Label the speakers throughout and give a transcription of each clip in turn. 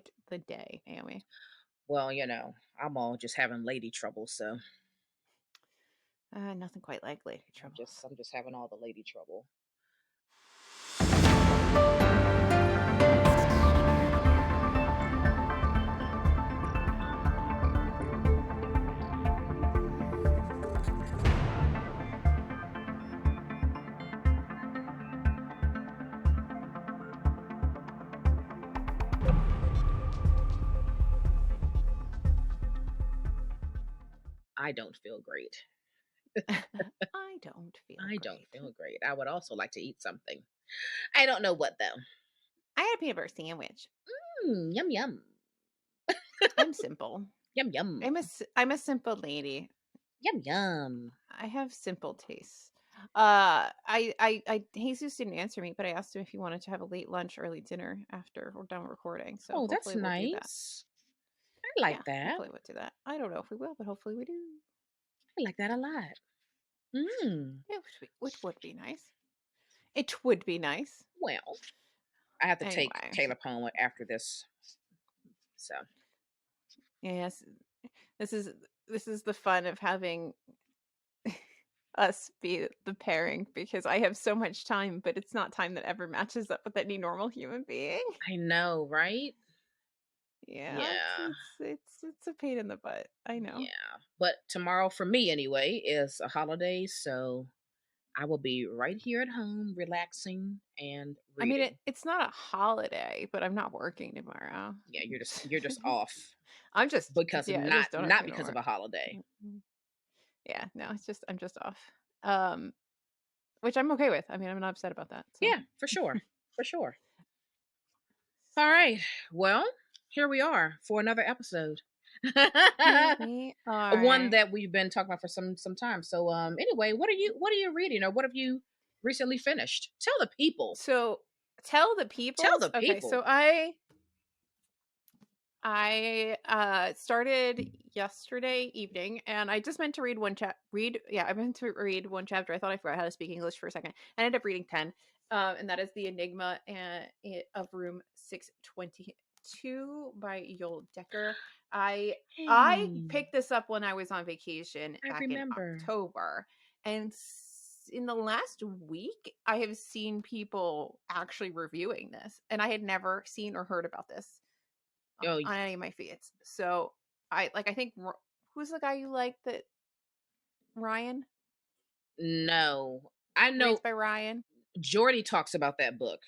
Speaker 1: quite the day, Naomi.
Speaker 2: Well, I'm all just having lady trouble, so
Speaker 1: Nothing quite like lady
Speaker 2: I'm
Speaker 1: troubles.
Speaker 2: just I'm just having all the lady trouble. I don't feel great.
Speaker 1: I don't feel
Speaker 2: I don't
Speaker 1: great.
Speaker 2: feel great. I would also like to eat something. I don't know what though.
Speaker 1: I had a peanut butter sandwich.
Speaker 2: Yum yum.
Speaker 1: I'm simple.
Speaker 2: Yum yum.
Speaker 1: I'm a simple lady.
Speaker 2: Yum yum.
Speaker 1: I have simple tastes. Jesus didn't answer me, but I asked him if he wanted to have a late lunch, early dinner after we're done recording. So
Speaker 2: Oh, that's
Speaker 1: hopefully we'll do that.
Speaker 2: nice. I
Speaker 1: Yeah,
Speaker 2: like that.
Speaker 1: hopefully we'll do that. I don't know if we will, but hopefully we do.
Speaker 2: I like that a lot. Mm.
Speaker 1: Yeah, which would be nice. It would be nice.
Speaker 2: Well, I have to take
Speaker 1: Anyway,
Speaker 2: Caleb home after this. So
Speaker 1: yes, this is this is the fun of having us be the pairing because I have so much time, but it's not time that ever matches up with any normal human being.
Speaker 2: I know, right?
Speaker 1: Yeah,
Speaker 2: Yeah.
Speaker 1: it's a pain in the butt. I know.
Speaker 2: Yeah. But tomorrow for me anyway is a holiday, so I will be right here at home relaxing and
Speaker 1: I mean,
Speaker 2: reading.
Speaker 1: it's not a holiday, but I'm not working tomorrow.
Speaker 2: Yeah, you're just off
Speaker 1: I'm just
Speaker 2: because of
Speaker 1: yeah, I
Speaker 2: not
Speaker 1: just don't have to
Speaker 2: not
Speaker 1: go to
Speaker 2: because of
Speaker 1: work.
Speaker 2: a holiday.
Speaker 1: Mhm. Yeah, no, it's just I'm just off. Um, which I'm okay with. I mean, I'm not upset about that. So,
Speaker 2: Yeah, for sure. For sure. All
Speaker 1: so
Speaker 2: right. Well, here we are for another episode.
Speaker 1: here we
Speaker 2: One
Speaker 1: are.
Speaker 2: that we've been talking about for some time. So anyway, what are you reading or what have you recently finished? Tell the people.
Speaker 1: So tell the
Speaker 2: Tell
Speaker 1: peoples.
Speaker 2: the
Speaker 1: Okay,
Speaker 2: people.
Speaker 1: so I started yesterday evening and I just meant to read I meant to read one chapter. I thought I forgot how to speak English for a second. I ended up reading 10. And that is The Enigma of Room 622 by Yoel Decker. I
Speaker 2: Hey,
Speaker 1: picked this up when I was on vacation
Speaker 2: I
Speaker 1: back in
Speaker 2: remember.
Speaker 1: October. And in the last week, I have seen people actually reviewing this, and I had never seen or heard about this
Speaker 2: Oh
Speaker 1: on any of my feeds. So I think who's the guy you like that Ryan
Speaker 2: no. I know
Speaker 1: Reads by Ryan?
Speaker 2: Jordy talks about that book.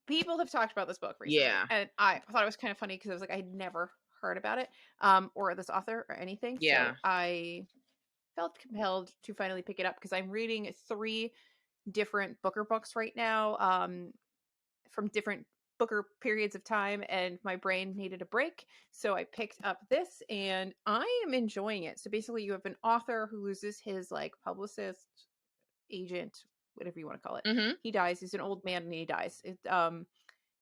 Speaker 1: People have talked about this book recently,
Speaker 2: Yeah.
Speaker 1: and I thought it was kind of funny because I was like I'd never heard about it, or this author or anything.
Speaker 2: Yeah.
Speaker 1: So I felt compelled to finally pick it up because I'm reading three different Booker books right now, from different Booker periods of time, and my brain needed a break. So I picked up this and I am enjoying it. So basically, you have an author who loses his like publicist, agent, whatever you want to call it.
Speaker 2: Mhm.
Speaker 1: He dies. He's an old man and he dies.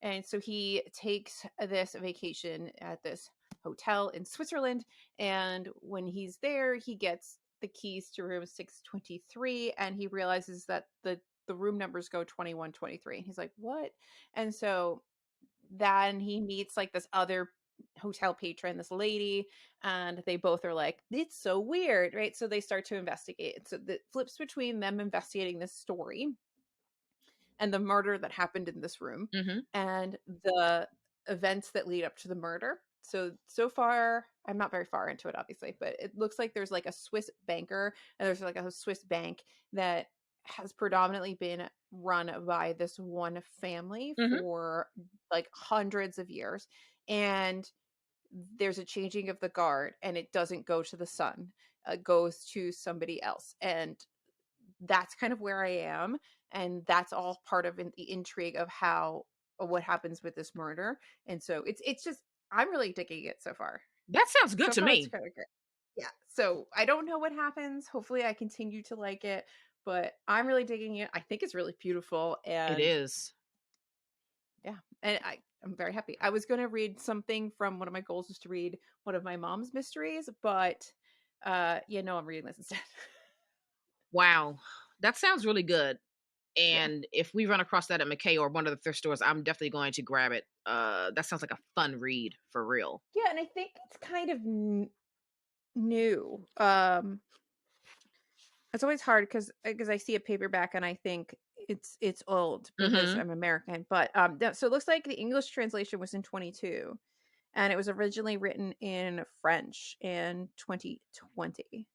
Speaker 1: And so he takes this vacation at this hotel in Switzerland. And when he's there, he gets the keys to room 623 and he realizes that the room numbers go 21, 23. And he's like, what? And so then he meets like this other hotel patron, this lady, and they both are like, it's so weird, right? So they start to investigate. So the flips between them investigating this story and the murder that happened in this room
Speaker 2: Mhm.
Speaker 1: and the events that lead up to the murder. So far, I'm not very far into it, obviously, but it looks like there's like a Swiss banker and there's like a Swiss bank that has predominantly been run by this one family
Speaker 2: Mhm.
Speaker 1: for like hundreds of years. And there's a changing of the guard and it doesn't go to the son, it goes to somebody else. And that's kind of where I am, and that's all part of the intrigue of how of what happens with this murder. And so it's just I'm really digging it so far.
Speaker 2: That sounds good
Speaker 1: So
Speaker 2: to
Speaker 1: far, it's
Speaker 2: me.
Speaker 1: kind of good. Yeah. So I don't know what happens. Hopefully, I continue to like it, but I'm really digging it. I think it's really beautiful,
Speaker 2: It
Speaker 1: and
Speaker 2: is.
Speaker 1: yeah, and I'm very happy. I was going to read something from one of my goals was to read one of my mom's mysteries, but I'm reading this instead.
Speaker 2: Wow. That sounds really good.
Speaker 1: Yeah.
Speaker 2: And if we run across that at McKay or one of the thrift stores, I'm definitely going to grab it. That sounds like a fun read for real.
Speaker 1: Yeah, and I think it's kind of new. It's always hard because I see a paperback and I think it's old because
Speaker 2: Mm-hmm.
Speaker 1: I'm American. But so it looks like the English translation was in 22, and it was originally written in French in 2020.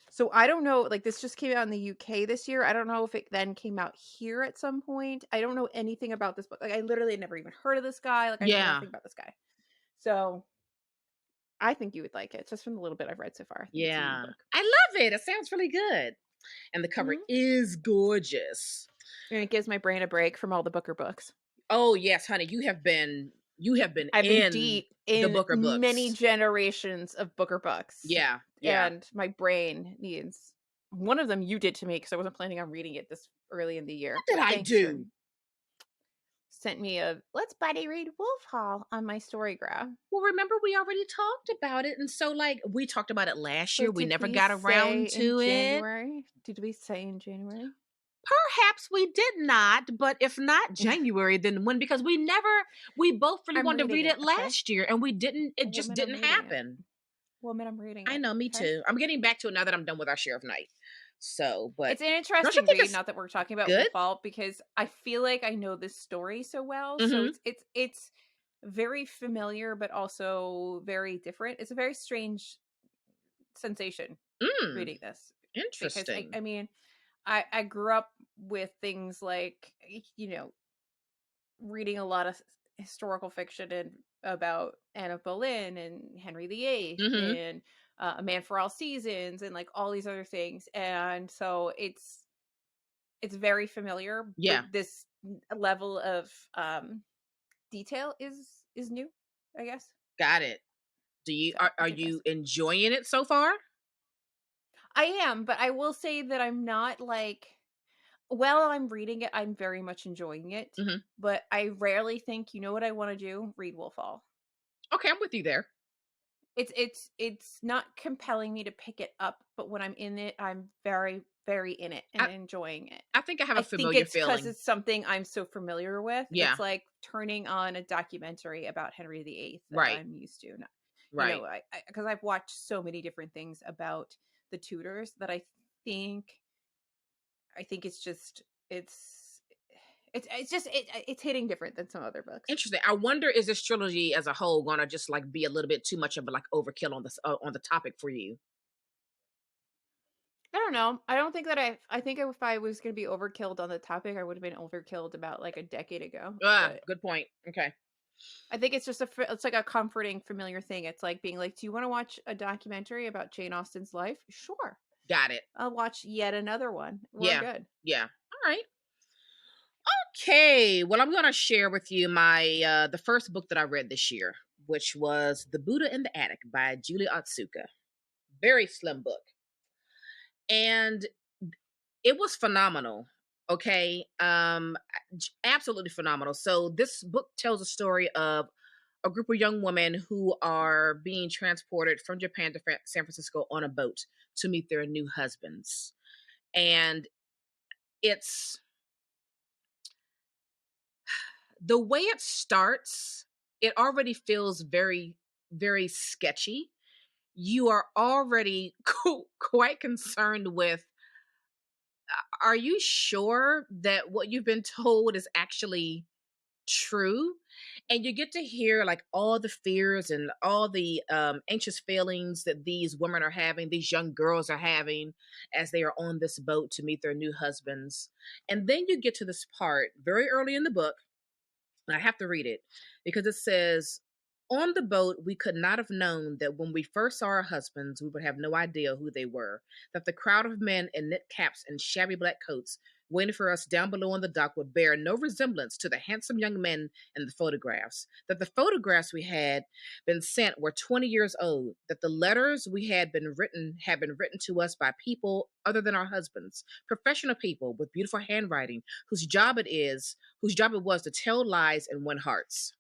Speaker 1: So I don't know, like this just came out in the UK this year. I don't know if it then came out here at some point. I don't know anything about this book. Like I literally had never even heard of this guy. Like I know
Speaker 2: Yeah.
Speaker 1: nothing about this guy. So I think you would like it just from the little bit I've read so far. I think it's a neat
Speaker 2: Yeah.
Speaker 1: book.
Speaker 2: I love it. It sounds really good. And the cover
Speaker 1: Hmm.
Speaker 2: is gorgeous.
Speaker 1: And it gives my brain a break from all the Booker books.
Speaker 2: Oh yes, honey, you have been
Speaker 1: I've been
Speaker 2: in
Speaker 1: deep
Speaker 2: the
Speaker 1: in
Speaker 2: Booker
Speaker 1: many
Speaker 2: books.
Speaker 1: generations of Booker books,
Speaker 2: Yeah, yeah.
Speaker 1: and my brain needs one of them you did to me because I wasn't planning on reading it this early in the year.
Speaker 2: What did
Speaker 1: But
Speaker 2: I
Speaker 1: thanks for
Speaker 2: do?
Speaker 1: sent me a let's buddy read Wolf Hall on my story graph.
Speaker 2: Well, remember we already talked about it, and so like we talked about it last year.
Speaker 1: But
Speaker 2: We
Speaker 1: did
Speaker 2: never
Speaker 1: we
Speaker 2: got
Speaker 1: say
Speaker 2: around
Speaker 1: in
Speaker 2: to it.
Speaker 1: January? Did we say in January?
Speaker 2: Perhaps we did not, but if not January, then when? Because we both really
Speaker 1: I'm
Speaker 2: wanted to
Speaker 1: reading
Speaker 2: read
Speaker 1: it,
Speaker 2: it
Speaker 1: okay?
Speaker 2: last year, and we didn't. It just
Speaker 1: Woman, I'm
Speaker 2: didn't
Speaker 1: reading it.
Speaker 2: happen.
Speaker 1: Woman, I'm reading
Speaker 2: I
Speaker 1: it,
Speaker 2: know, me
Speaker 1: okay?
Speaker 2: too. I'm getting back to it now that I'm done with our share of night. So, but
Speaker 1: It's an
Speaker 2: don't you
Speaker 1: interesting
Speaker 2: think
Speaker 1: read,
Speaker 2: it's
Speaker 1: not that we're talking about
Speaker 2: good?
Speaker 1: Wolf Hall, because I feel like I know this story so well. So
Speaker 2: Mm-hmm.
Speaker 1: it's very familiar, but also very different. It's a very strange sensation
Speaker 2: Mm,
Speaker 1: reading this because
Speaker 2: interesting.
Speaker 1: I mean I grew up with things like you know reading a lot of historical fiction and about Anne of Boleyn and Henry VIII
Speaker 2: Mm-hmm.
Speaker 1: and A Man for All Seasons and like all these other things, and so it's very familiar, but
Speaker 2: Yeah,
Speaker 1: this level of detail is new, I guess.
Speaker 2: got it. Do you
Speaker 1: So
Speaker 2: are
Speaker 1: it's
Speaker 2: you
Speaker 1: interesting.
Speaker 2: enjoying it so far?
Speaker 1: I am, but I will say that I'm not like while I'm reading it, I'm very much enjoying it.
Speaker 2: Mm-hmm.
Speaker 1: But I rarely think, you know what I want to do? Read Wolf Hall.
Speaker 2: Okay, I'm with you there.
Speaker 1: It's not compelling me to pick it up, but when I'm in it, I'm very in it and
Speaker 2: I
Speaker 1: enjoying it.
Speaker 2: I think I have
Speaker 1: I
Speaker 2: a
Speaker 1: think
Speaker 2: familiar
Speaker 1: it's because
Speaker 2: feeling.
Speaker 1: it's something I'm so familiar with.
Speaker 2: Yeah,
Speaker 1: It's like turning on a documentary about Henry VIII that
Speaker 2: right,
Speaker 1: I'm used to. You
Speaker 2: right.
Speaker 1: know, I because I've watched so many different things about the Tudors that think I think it's just it's just it's hitting different than some other books.
Speaker 2: Interesting. I wonder, is this trilogy as a whole gonna just like be a little bit too much of a like overkill on the topic for you?
Speaker 1: I don't know. I don't think that I think if I was going to be overkilled on the topic, I would have been overkilled about like a decade ago.
Speaker 2: Ah,
Speaker 1: But
Speaker 2: good point. Okay,
Speaker 1: I think it's just it's like a comforting, familiar thing. It's like being like, "Do you want to watch a documentary about Jane Austen's life?" Sure.
Speaker 2: got it.
Speaker 1: I'll watch yet another one. We're
Speaker 2: Yeah,
Speaker 1: good.
Speaker 2: yeah. All right. Okay. Well, I'm gonna share with you my the first book that I read this year, which was The Buddha in the Attic by Julie Otsuka. Very slim book, and it was phenomenal. Okay, absolutely phenomenal. So this book tells a story of a group of young women who are being transported from Japan to San Francisco on a boat to meet their new husbands. And it's the way it starts, it already feels very, very sketchy. You are already quite concerned with, are you sure that what you've been told is actually true? And you get to hear like all the fears and all the anxious feelings that these women are having, these young girls are having as they are on this boat to meet their new husbands. And then you get to this part very early in the book, and I have to read it because it says, on the boat, we could not have known that when we first saw our husbands, we would have no idea who they were. That the crowd of men in knit caps and shabby black coats waiting for us down below on the dock would bear no resemblance to the handsome young men in the photographs. That the photographs we had been sent were 20 years old. That the letters we had been written to us by people other than our husbands, professional people with beautiful handwriting, whose job it was to tell lies and win hearts.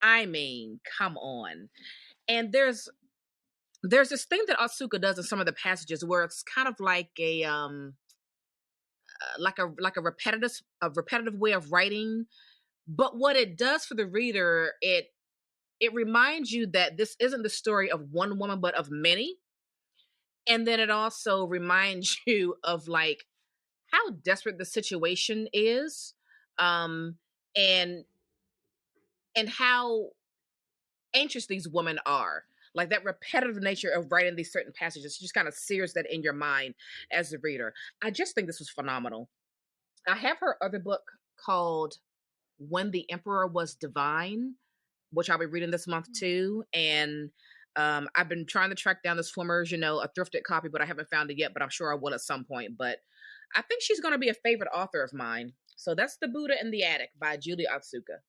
Speaker 2: I mean, come on. And there's this thing that Asuka does in some of the passages where it's kind of like a repetitive way of writing. But what it does for the reader, it reminds you that this isn't the story of one woman, but of many. And then it also reminds you of like how desperate the situation is, um, and how anxious these women are. Like that repetitive nature of writing these certain passages just kind of sears that in your mind as a reader. I just think this was phenomenal. I have her other book called When the Emperor Was Divine, which I'll be reading this month too. And I've been trying to track down the Swimmers, a thrifted copy, but I haven't found it yet, but I'm sure I will at some point. But I think she's going to be a favorite author of mine. So that's The Buddha in the Attic by Julie Otsuka.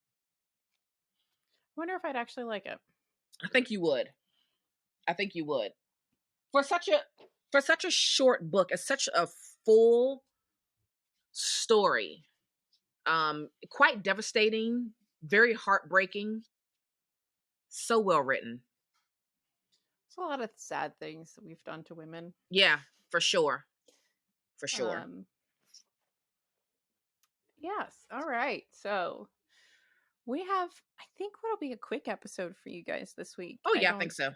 Speaker 1: Wonder if I'd actually like it.
Speaker 2: I think you would. For such a short book, it's such a full story. Quite devastating, very heartbreaking, so well written.
Speaker 1: It's a lot of sad things that we've done to women.
Speaker 2: Yeah, for sure.
Speaker 1: Yes. All right. So we have, I think, what'll be a quick episode for you guys this week.
Speaker 2: Oh yeah, I think so.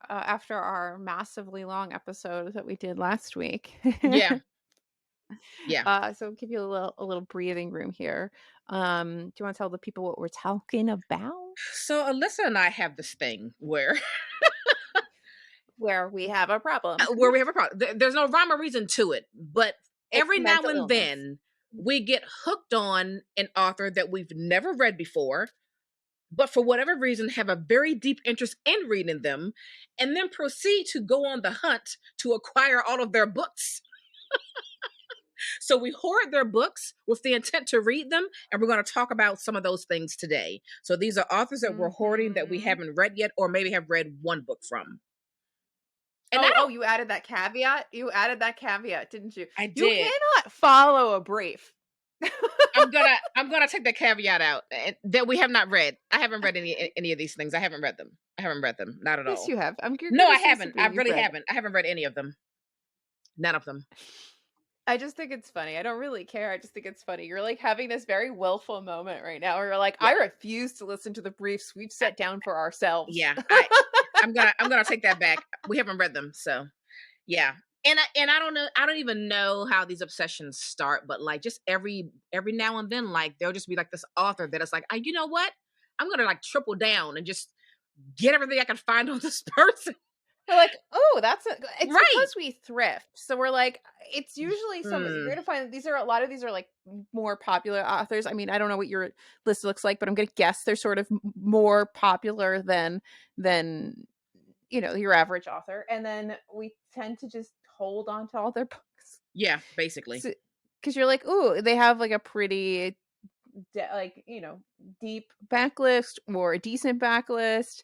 Speaker 1: After our massively long episode that we did last week.
Speaker 2: Yeah.
Speaker 1: So give you a little breathing room here. Do you want to tell the people what we're talking about?
Speaker 2: So Alyssa and I have this thing where
Speaker 1: we have a problem.
Speaker 2: There's no rhyme or reason to it, but every now and then we get hooked on an author that we've never read before, but for whatever reason have a very deep interest in reading them, and then proceed to go on the hunt to acquire all of their books. So we hoard their books with the intent to read them, and we're going to talk about some of those things today. So these are authors that we're hoarding that we haven't read yet, or maybe have read one book from.
Speaker 1: And you added that caveat? You added that caveat, didn't you?
Speaker 2: I did.
Speaker 1: You cannot follow a brief.
Speaker 2: I'm gonna take that caveat out that we have not read. I haven't read any of these things. I haven't read them. Not at all.
Speaker 1: Yes, you have.
Speaker 2: No, I haven't. I really haven't. I haven't read any of them. None of them.
Speaker 1: I just think it's funny. I don't really care. I just think it's funny. You're like having this very willful moment right now where you're like, yeah. I refuse to listen to the briefs we've set down for ourselves.
Speaker 2: Yeah. I'm gonna take that back. We haven't read them, so yeah. And I don't know. I don't even know how these obsessions start, but like just every now and then, like there'll just be like this author that is like, you know what? I'm gonna like triple down and just get everything I can find on this person.
Speaker 1: We're like, oh, it's right. Because we thrift. So we're like, it's usually you're going to find a lot of these are like more popular authors. I mean, I don't know what your list looks like, but I'm going to guess they're sort of more popular than your average author. And then we tend to just hold on to all their books.
Speaker 2: Yeah, basically.
Speaker 1: Because you're like, ooh, they have like a pretty deep backlist or a decent backlist.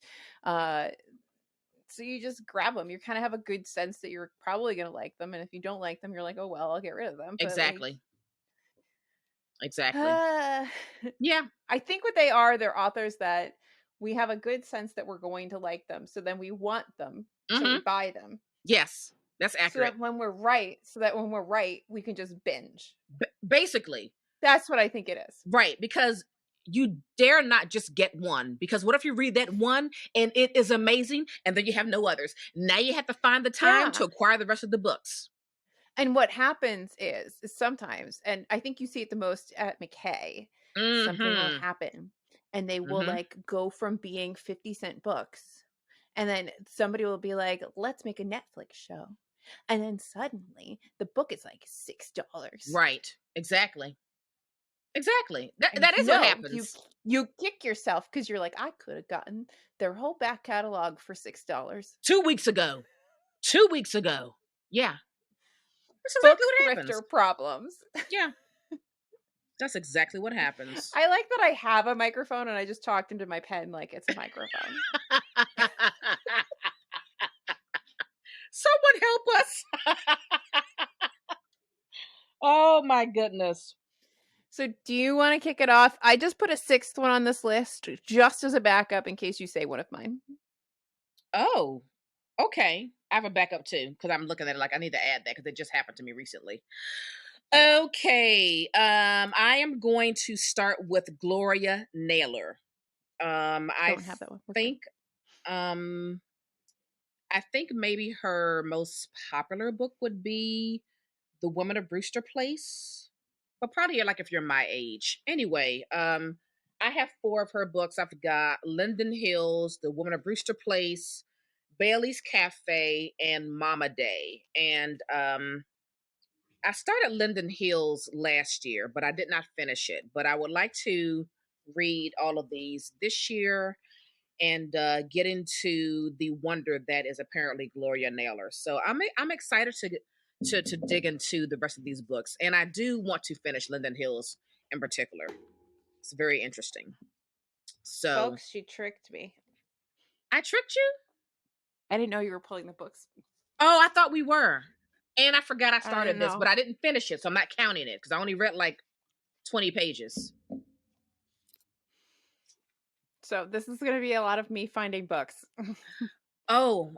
Speaker 1: So you just grab them. You kind of have a good sense that you're probably going to like them. And if you don't like them, you're like, oh, well, I'll get rid of them. But
Speaker 2: exactly.
Speaker 1: Yeah. I think what they are, they're authors that we have a good sense that we're going to like them. So then we want them. So we buy them.
Speaker 2: Yes, that's accurate.
Speaker 1: So that when we're right, we can just binge.
Speaker 2: Basically.
Speaker 1: That's what I think it is.
Speaker 2: Right. Because you dare not just get one, because what if you read that one and it is amazing and then you have no others? Now you have to find the time to acquire the rest of the books.
Speaker 1: And what happens is sometimes, and I think you see it the most at McKay, something will happen and they will like go from being 50-cent books, and then somebody will be like, let's make a Netflix show. And then suddenly the book is like $6.
Speaker 2: Right. Exactly. That is what happens.
Speaker 1: You kick yourself because you're like, I could have gotten their whole back catalog for $6
Speaker 2: 2 weeks ago. Yeah.
Speaker 1: That's exactly what happens. Problems.
Speaker 2: Yeah. That's exactly what happens.
Speaker 1: I like that I have a microphone and I just talked into my pen like it's a microphone.
Speaker 2: Someone help us. Oh my goodness.
Speaker 1: So do you want to kick it off? I just put a 6th one on this list just as a backup in case you say one of mine.
Speaker 2: Oh, okay. I have a backup too because I'm looking at it like I need to add that because it just happened to me recently. Okay. I am going to start with Gloria Naylor. I
Speaker 1: Don't have that one. Okay.
Speaker 2: think um I think maybe her most popular book would be The Women of Brewster Place. But probably like if you're my age. Anyway, I have four of her books. I've got Linden Hills, The Woman of Brewster Place, Bailey's Cafe, and Mama Day. And I started Linden Hills last year, but I did not finish it. But I would like to read all of these this year and get into the wonder that is apparently Gloria Naylor. So I'm excited to dig into the rest of these books, and I do want to finish Linden Hills in particular. It's very interesting. So
Speaker 1: Folks, she tricked me.
Speaker 2: I tricked you.
Speaker 1: I didn't know you were pulling the books.
Speaker 2: Oh, I thought we were, and I forgot I
Speaker 1: I
Speaker 2: started
Speaker 1: didn't
Speaker 2: this, but
Speaker 1: know.
Speaker 2: I didn't finish it, so I'm not counting it because I only read like 20 pages.
Speaker 1: So this is going to be a lot of me finding books.
Speaker 2: Oh,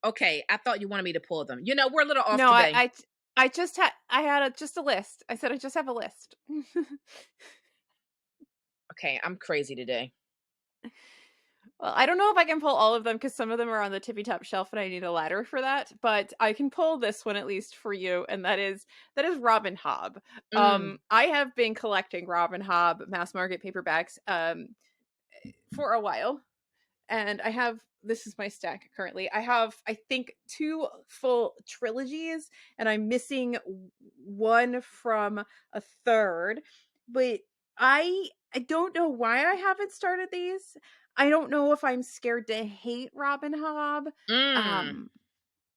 Speaker 2: okay. I thought you wanted me to pull them. You know, we're a little off
Speaker 1: No,
Speaker 2: today.
Speaker 1: I just had just a list. I said I just have a list.
Speaker 2: Okay, I'm crazy today.
Speaker 1: Well, I don't know if I can pull all of them because some of them are on the tippy top shelf and I need a ladder for that. But I can pull this one at least for you, and that is Robin Hobb.
Speaker 2: Mm.
Speaker 1: I have been collecting Robin Hobb mass market paperbacks for a while, and I have this is my stack currently. I have I think two full trilogies, and I'm missing one from a third, but I don't know why I haven't started these. I don't know if I'm scared to hate Robin Hobb.
Speaker 2: Mm.
Speaker 1: Um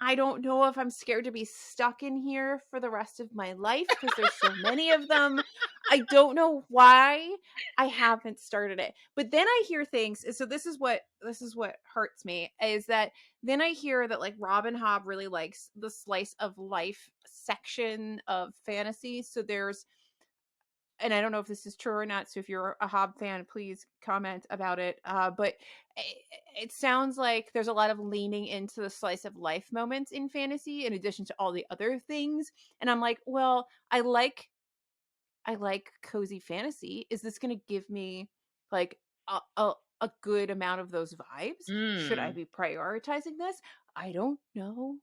Speaker 1: I don't know if I'm scared to be stuck in here for the rest of my life because there's so many of them. I don't know why I haven't started it. But then I hear things, so this is what hurts me is that then I hear that like Robin Hobb really likes the slice of life section of fantasy. So there's and I don't know if this is true or not. So if you're a Hobb fan, please comment about it. But it sounds like there's a lot of leaning into the slice of life moments in fantasy, in addition to all the other things. And I'm like, well, I like cozy fantasy. Is this going to give me like a good amount of those vibes? Should I
Speaker 2: Mm.
Speaker 1: be prioritizing this? I don't know.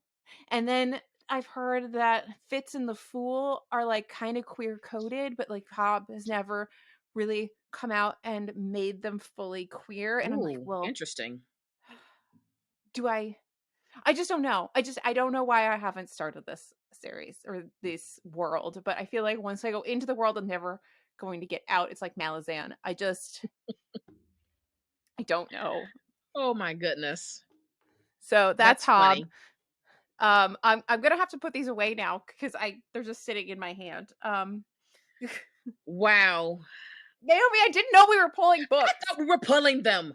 Speaker 1: And then I've heard that Fitz and the Fool are like kind of queer coded, but like Hobb has never really come out and made them fully queer. And I'm like,
Speaker 2: Ooh,
Speaker 1: well,
Speaker 2: interesting.
Speaker 1: do I just don't know. I don't know why I haven't started this series or this world, but I feel like once I go into the world, I'm never going to get out. It's like Malazan. I don't know.
Speaker 2: Oh my goodness.
Speaker 1: So that's
Speaker 2: That's
Speaker 1: Hob.
Speaker 2: funny.
Speaker 1: I'm gonna have to put these away now because they're just sitting in my hand.
Speaker 2: Wow.
Speaker 1: Naomi, I didn't know we were pulling
Speaker 2: I
Speaker 1: books.
Speaker 2: thought we were pulling them.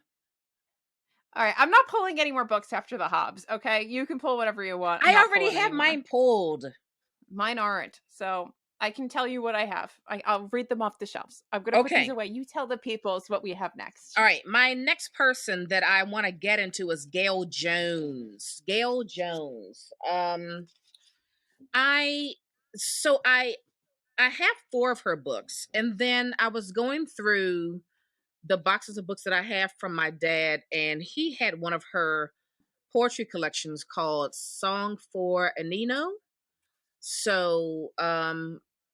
Speaker 1: All right, I'm not pulling any more books after the Hobbs. Okay, you can pull whatever you want. I'm
Speaker 2: I
Speaker 1: not
Speaker 2: already
Speaker 1: pulling
Speaker 2: have
Speaker 1: anymore.
Speaker 2: mine pulled.
Speaker 1: Mine aren't. So I can tell you what I have. I'll read them off the shelves. I'm going to put these
Speaker 2: Okay.
Speaker 1: away. You tell the peoples what we have next.
Speaker 2: All right. My next person that I want to get into is Gail Jones. Gail Jones. I so I have four of her books, and then I was going through the boxes of books that I have from my dad, and he had one of her poetry collections called Song for Anino. So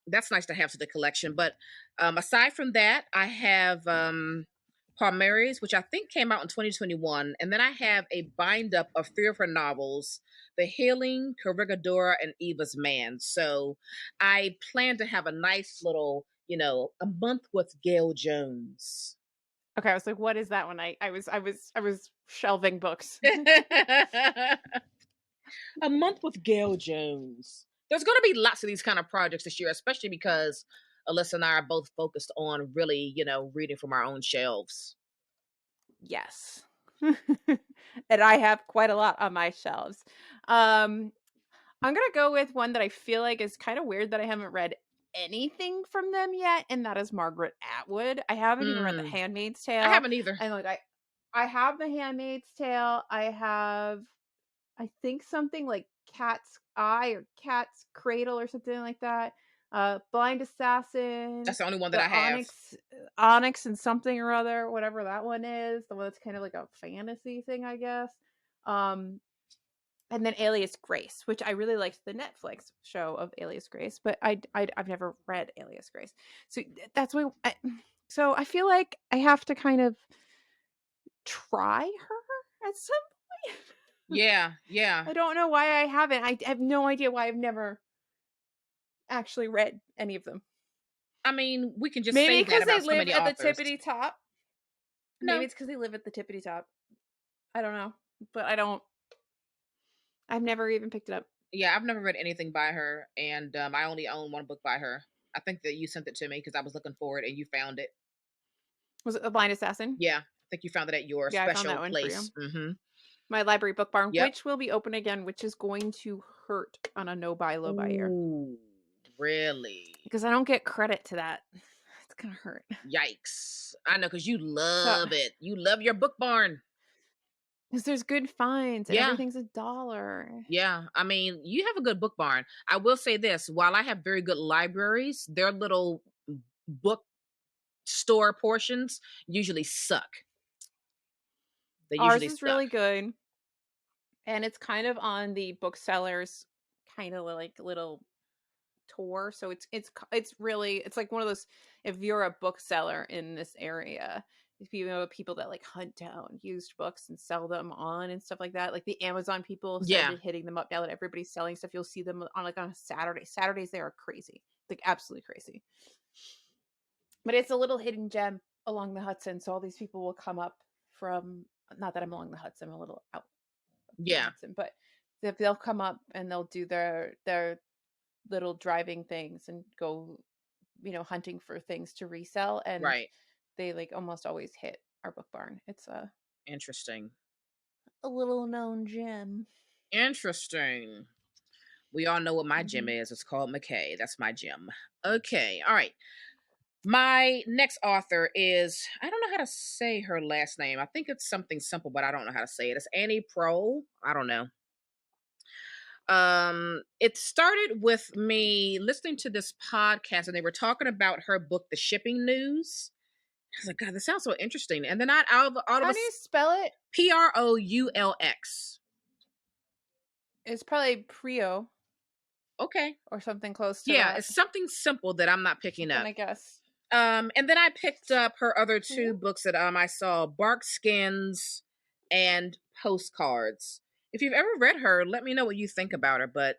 Speaker 2: that's nice to have to the collection. But aside from that, I have Palmares, which I think came out in 2021. And then I have a bind up of three of her novels, The Healing, Corregidora, and Eva's Man. So I plan to have a nice little, a month with Gail Jones.
Speaker 1: Okay, I was like, what is that one? I was shelving books.
Speaker 2: A month with Gail Jones. There's going to be lots of these kind of projects this year, especially because Alyssa and I are both focused on really, reading from our own shelves.
Speaker 1: Yes. And I have quite a lot on my shelves. Um I'm going to go with one that I feel like is kind of weird that I haven't read anything from them yet, and that is Margaret Atwood. I haven't even read The
Speaker 2: Mm,
Speaker 1: Handmaid's
Speaker 2: I
Speaker 1: Tale.
Speaker 2: haven't either.
Speaker 1: And like I have The Handmaid's Tale. I think something like Cat's Eye or Cat's Cradle or something like that. Blind Assassin,
Speaker 2: That's the only one that
Speaker 1: the
Speaker 2: I have.
Speaker 1: Onyx and something or other, whatever that one is, the one that's kind of like a fantasy thing, I guess. Um, and then Alias Grace, which I really liked the Netflix show of Alias Grace, but I've never read Alias Grace, so that's why. So I feel like I have to kind of try her at some point.
Speaker 2: Yeah, yeah.
Speaker 1: I don't know why I haven't. I have no idea why I've never actually read any of them.
Speaker 2: I mean, we can just
Speaker 1: Maybe
Speaker 2: say that
Speaker 1: because they
Speaker 2: about so
Speaker 1: live
Speaker 2: many
Speaker 1: at the
Speaker 2: authors.
Speaker 1: tippity top. Maybe
Speaker 2: No,
Speaker 1: it's because they live at the tippity top. I don't know, but I don't. I've never even picked it up.
Speaker 2: yeah, I've never read anything by her, and I only own one book by her. I think that you sent it to me because I was looking for it, and you found it.
Speaker 1: Was it The Blind Assassin?
Speaker 2: Yeah, I think you found it at your
Speaker 1: Yeah, I found that
Speaker 2: special
Speaker 1: one for you.
Speaker 2: place. Mm-hmm.
Speaker 1: My library book barn,
Speaker 2: Yep.
Speaker 1: which will be open again, which is going to hurt on a no buy, low buy year
Speaker 2: Ooh, really?
Speaker 1: because I don't get credit to that. It's gonna hurt.
Speaker 2: Yikes! I know because you
Speaker 1: So,
Speaker 2: love it. You love your book barn.
Speaker 1: because there's good finds and
Speaker 2: Yeah,
Speaker 1: everything's $1.
Speaker 2: yeah. I mean, you have a good book barn. I will say this: while I have very good libraries, their little book store portions usually suck. They
Speaker 1: Ours
Speaker 2: usually
Speaker 1: is
Speaker 2: suck.
Speaker 1: really good, and it's kind of on the booksellers kind of like little tour. So it's really it's like one of those, if you're a bookseller in this area, if you know people that like hunt down used books and sell them on and stuff like that. Like the Amazon people
Speaker 2: Yeah,
Speaker 1: started hitting them up now that everybody's selling stuff. You'll see them on like on a Saturday. Saturdays they are crazy. Like absolutely crazy. But it's a little hidden gem along the Hudson. So all these people will come up from, not that I'm along the Hudson, I'm a little out from the
Speaker 2: yeah,
Speaker 1: Hudson, but they'll come up and they'll do their little driving things and go, hunting for things to resell, and
Speaker 2: right.
Speaker 1: they like almost always hit our book barn. It's
Speaker 2: Interesting.
Speaker 1: a little known gem.
Speaker 2: Interesting. We all know what my gym
Speaker 1: Hmm.
Speaker 2: is. It's called McKay. That's my gym. Okay. All right. My next author is, I don't know how to say her last name. I think it's something simple, but I don't know how to say it. It's Annie Proulx. I don't know. It started with me listening to this podcast and they were talking about her book, The Shipping News. I was like, God, this sounds so interesting. And then out of
Speaker 1: How
Speaker 2: a
Speaker 1: do you spell it?
Speaker 2: Proulx.
Speaker 1: It's probably Prio
Speaker 2: Okay.
Speaker 1: or something close to
Speaker 2: Yeah,
Speaker 1: that.
Speaker 2: it's something simple that I'm not
Speaker 1: I'm
Speaker 2: picking up.
Speaker 1: gonna guess.
Speaker 2: And then I picked up her other
Speaker 1: Prio.
Speaker 2: two books that I saw, Bark Skins and Postcards. If you've ever read her, let me know what you think about her. But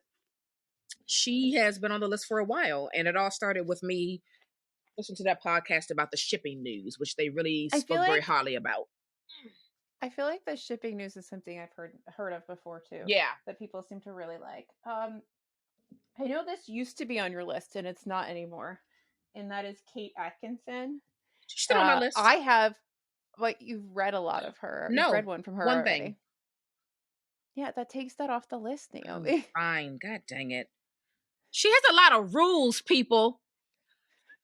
Speaker 2: she has been on the list for a while, and it all started with me listening to that podcast about the shipping news, which they really
Speaker 1: I feel
Speaker 2: spoke very
Speaker 1: like
Speaker 2: highly about.
Speaker 1: I feel like the shipping news is something I've heard of before too,
Speaker 2: Yeah,
Speaker 1: that people seem to really like. I know this used to be on your list and it's not anymore, and that is Kate Atkinson.
Speaker 2: she's still on my
Speaker 1: I
Speaker 2: list.
Speaker 1: have, like, you've read a lot of her. You've read
Speaker 2: No,
Speaker 1: one from her
Speaker 2: one thing.
Speaker 1: already. Yeah, that takes that off the list,
Speaker 2: Oh,
Speaker 1: Naomi.
Speaker 2: fine. God dang it. She has a lot of rules, people.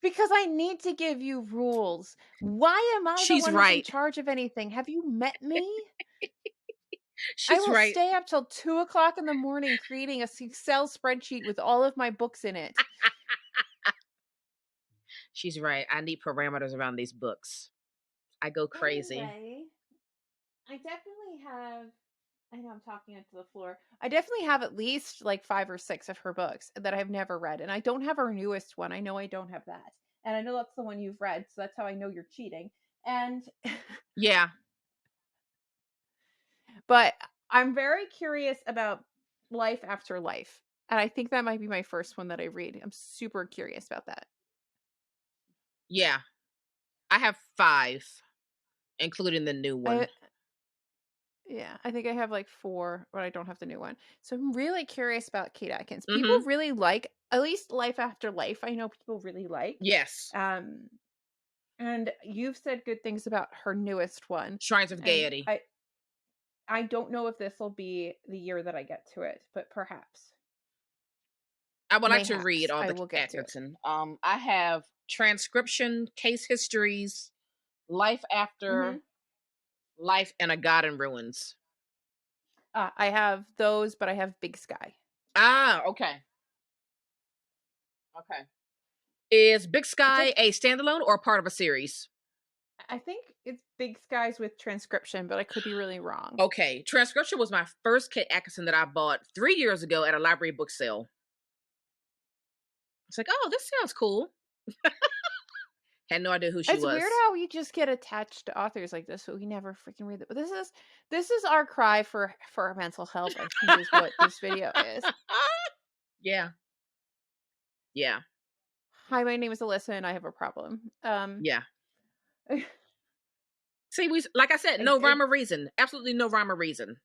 Speaker 1: Because I need to give you rules. Why am I the
Speaker 2: She's
Speaker 1: one who's in
Speaker 2: right.
Speaker 1: charge of anything? Have you met me? I
Speaker 2: She's
Speaker 1: will
Speaker 2: right.
Speaker 1: stay up till 2 o'clock in the morning creating a Excel spreadsheet with all of my books in it.
Speaker 2: She's right. I need parameters around these books. I go crazy.
Speaker 1: Anyway, I definitely have. I know I'm talking into the floor. I definitely have at least like 5 or 6 of her books that I've never read, and I don't have her newest one. I know I don't have that, and I know that's the one you've read, so that's how I know you're cheating. And
Speaker 2: Yeah.
Speaker 1: but I'm very curious about Life After Life, and I think that might be my first one that I read. I'm super curious about that.
Speaker 2: Yeah. I have 5, including the new one.
Speaker 1: I Yeah, I think I have like 4, but I don't have the new one. So I'm really curious about Kate Atkins. People
Speaker 2: Mm-hmm.
Speaker 1: really like, at least Life After Life, I know people really like.
Speaker 2: Yes.
Speaker 1: Um, and you've said good things about her newest one.
Speaker 2: Shrines of
Speaker 1: And
Speaker 2: Gaiety.
Speaker 1: I don't know if this will be the year that I get to it, but perhaps.
Speaker 2: I would like to read
Speaker 1: Mayhaps
Speaker 2: all
Speaker 1: I
Speaker 2: the
Speaker 1: will get to it.
Speaker 2: Atkinson. I have transcription, case histories, life
Speaker 1: Hmm.
Speaker 2: after life, and a God in ruins.
Speaker 1: I have those, but I have Big Sky.
Speaker 2: Ah, okay. Okay. Is Big
Speaker 1: It's
Speaker 2: Sky
Speaker 1: like
Speaker 2: a standalone or part of a series?
Speaker 1: I think it's Big Skies with transcription, but I could be really wrong.
Speaker 2: Okay, Transcription was my first Kate Atkinson that I bought 3 years ago at a library book sale. It's like, oh, this sounds cool. Had no idea who she
Speaker 1: It's weird
Speaker 2: was.
Speaker 1: how we just get attached to authors like this, but we never freaking read it. But this is our cry for mental health, I think is what this video is.
Speaker 2: Yeah, yeah,
Speaker 1: Hi, my name is Alyssa and I have a problem.
Speaker 2: yeah. See, we like I said,
Speaker 1: it,
Speaker 2: no
Speaker 1: it,
Speaker 2: rhyme or reason. Absolutely no rhyme or reason.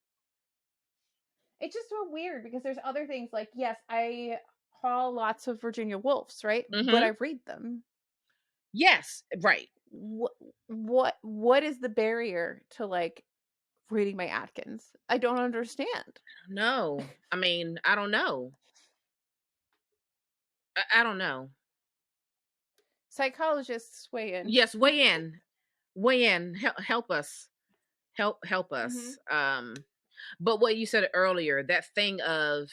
Speaker 1: it's just so weird because there's other things like yes, I haul lots of Virginia Woolfs, right? But
Speaker 2: Mm-hmm.
Speaker 1: I read them.
Speaker 2: Yes, right.
Speaker 1: What what is the barrier to like reading my Atkins? I don't understand.
Speaker 2: No, I mean, I don't know. I don't know.
Speaker 1: Psychologists weigh in.
Speaker 2: Yes, weigh in, weigh in. Help us, help
Speaker 1: Hmm.
Speaker 2: us. But what you said earlier, that thing of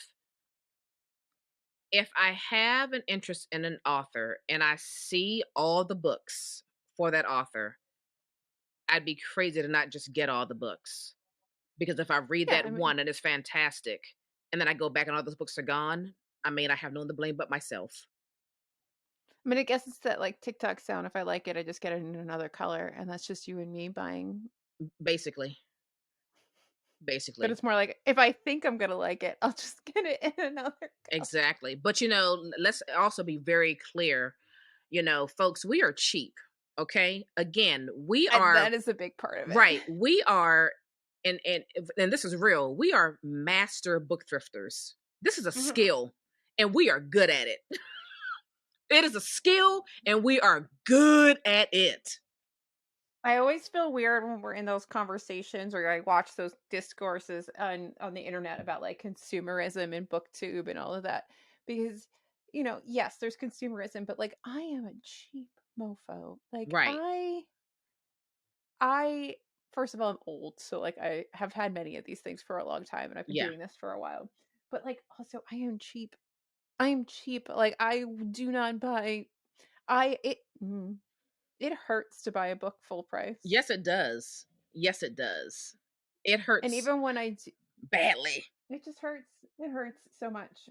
Speaker 2: if I have an interest in an author and I see all the books for that author, I'd be crazy to not just get all the books. Because if I read
Speaker 1: Yeah,
Speaker 2: that
Speaker 1: I mean,
Speaker 2: one and it's fantastic, and then I go back and all those books are gone, I mean, I have no one to blame but myself.
Speaker 1: I guess it's that like TikTok sound. If I like it, I just get it in another color, and that's just you and me buying.
Speaker 2: Basically,
Speaker 1: But
Speaker 2: basically.
Speaker 1: it's more like if I think I'm gonna like it, I'll just get it in another color.
Speaker 2: Exactly. But let's also be very clear. Folks, we are cheap. Okay. Again, we
Speaker 1: And
Speaker 2: are
Speaker 1: that is a big part of it.
Speaker 2: right. We are, and this is real. We are master book thrifters. This is a
Speaker 1: Mhm.
Speaker 2: skill, and we are good at it. It is a skill, and we are good at it.
Speaker 1: I always feel weird when we're in those conversations or I watch those discourses on the internet about like consumerism and booktube and all of that because yes, there's consumerism, but like I am a cheap mofo. Like
Speaker 2: Right.
Speaker 1: I first of all, I'm old, so like I have had many of these things for a long time and I've been
Speaker 2: Yeah.
Speaker 1: doing this for a while. But like also I am cheap. I am cheap. Like I do not buy I it it hurts to buy a book full price.
Speaker 2: Yes, it does. Yes, it does. It
Speaker 1: And
Speaker 2: hurts
Speaker 1: even when I do,
Speaker 2: badly.
Speaker 1: it just hurts. It hurts so much.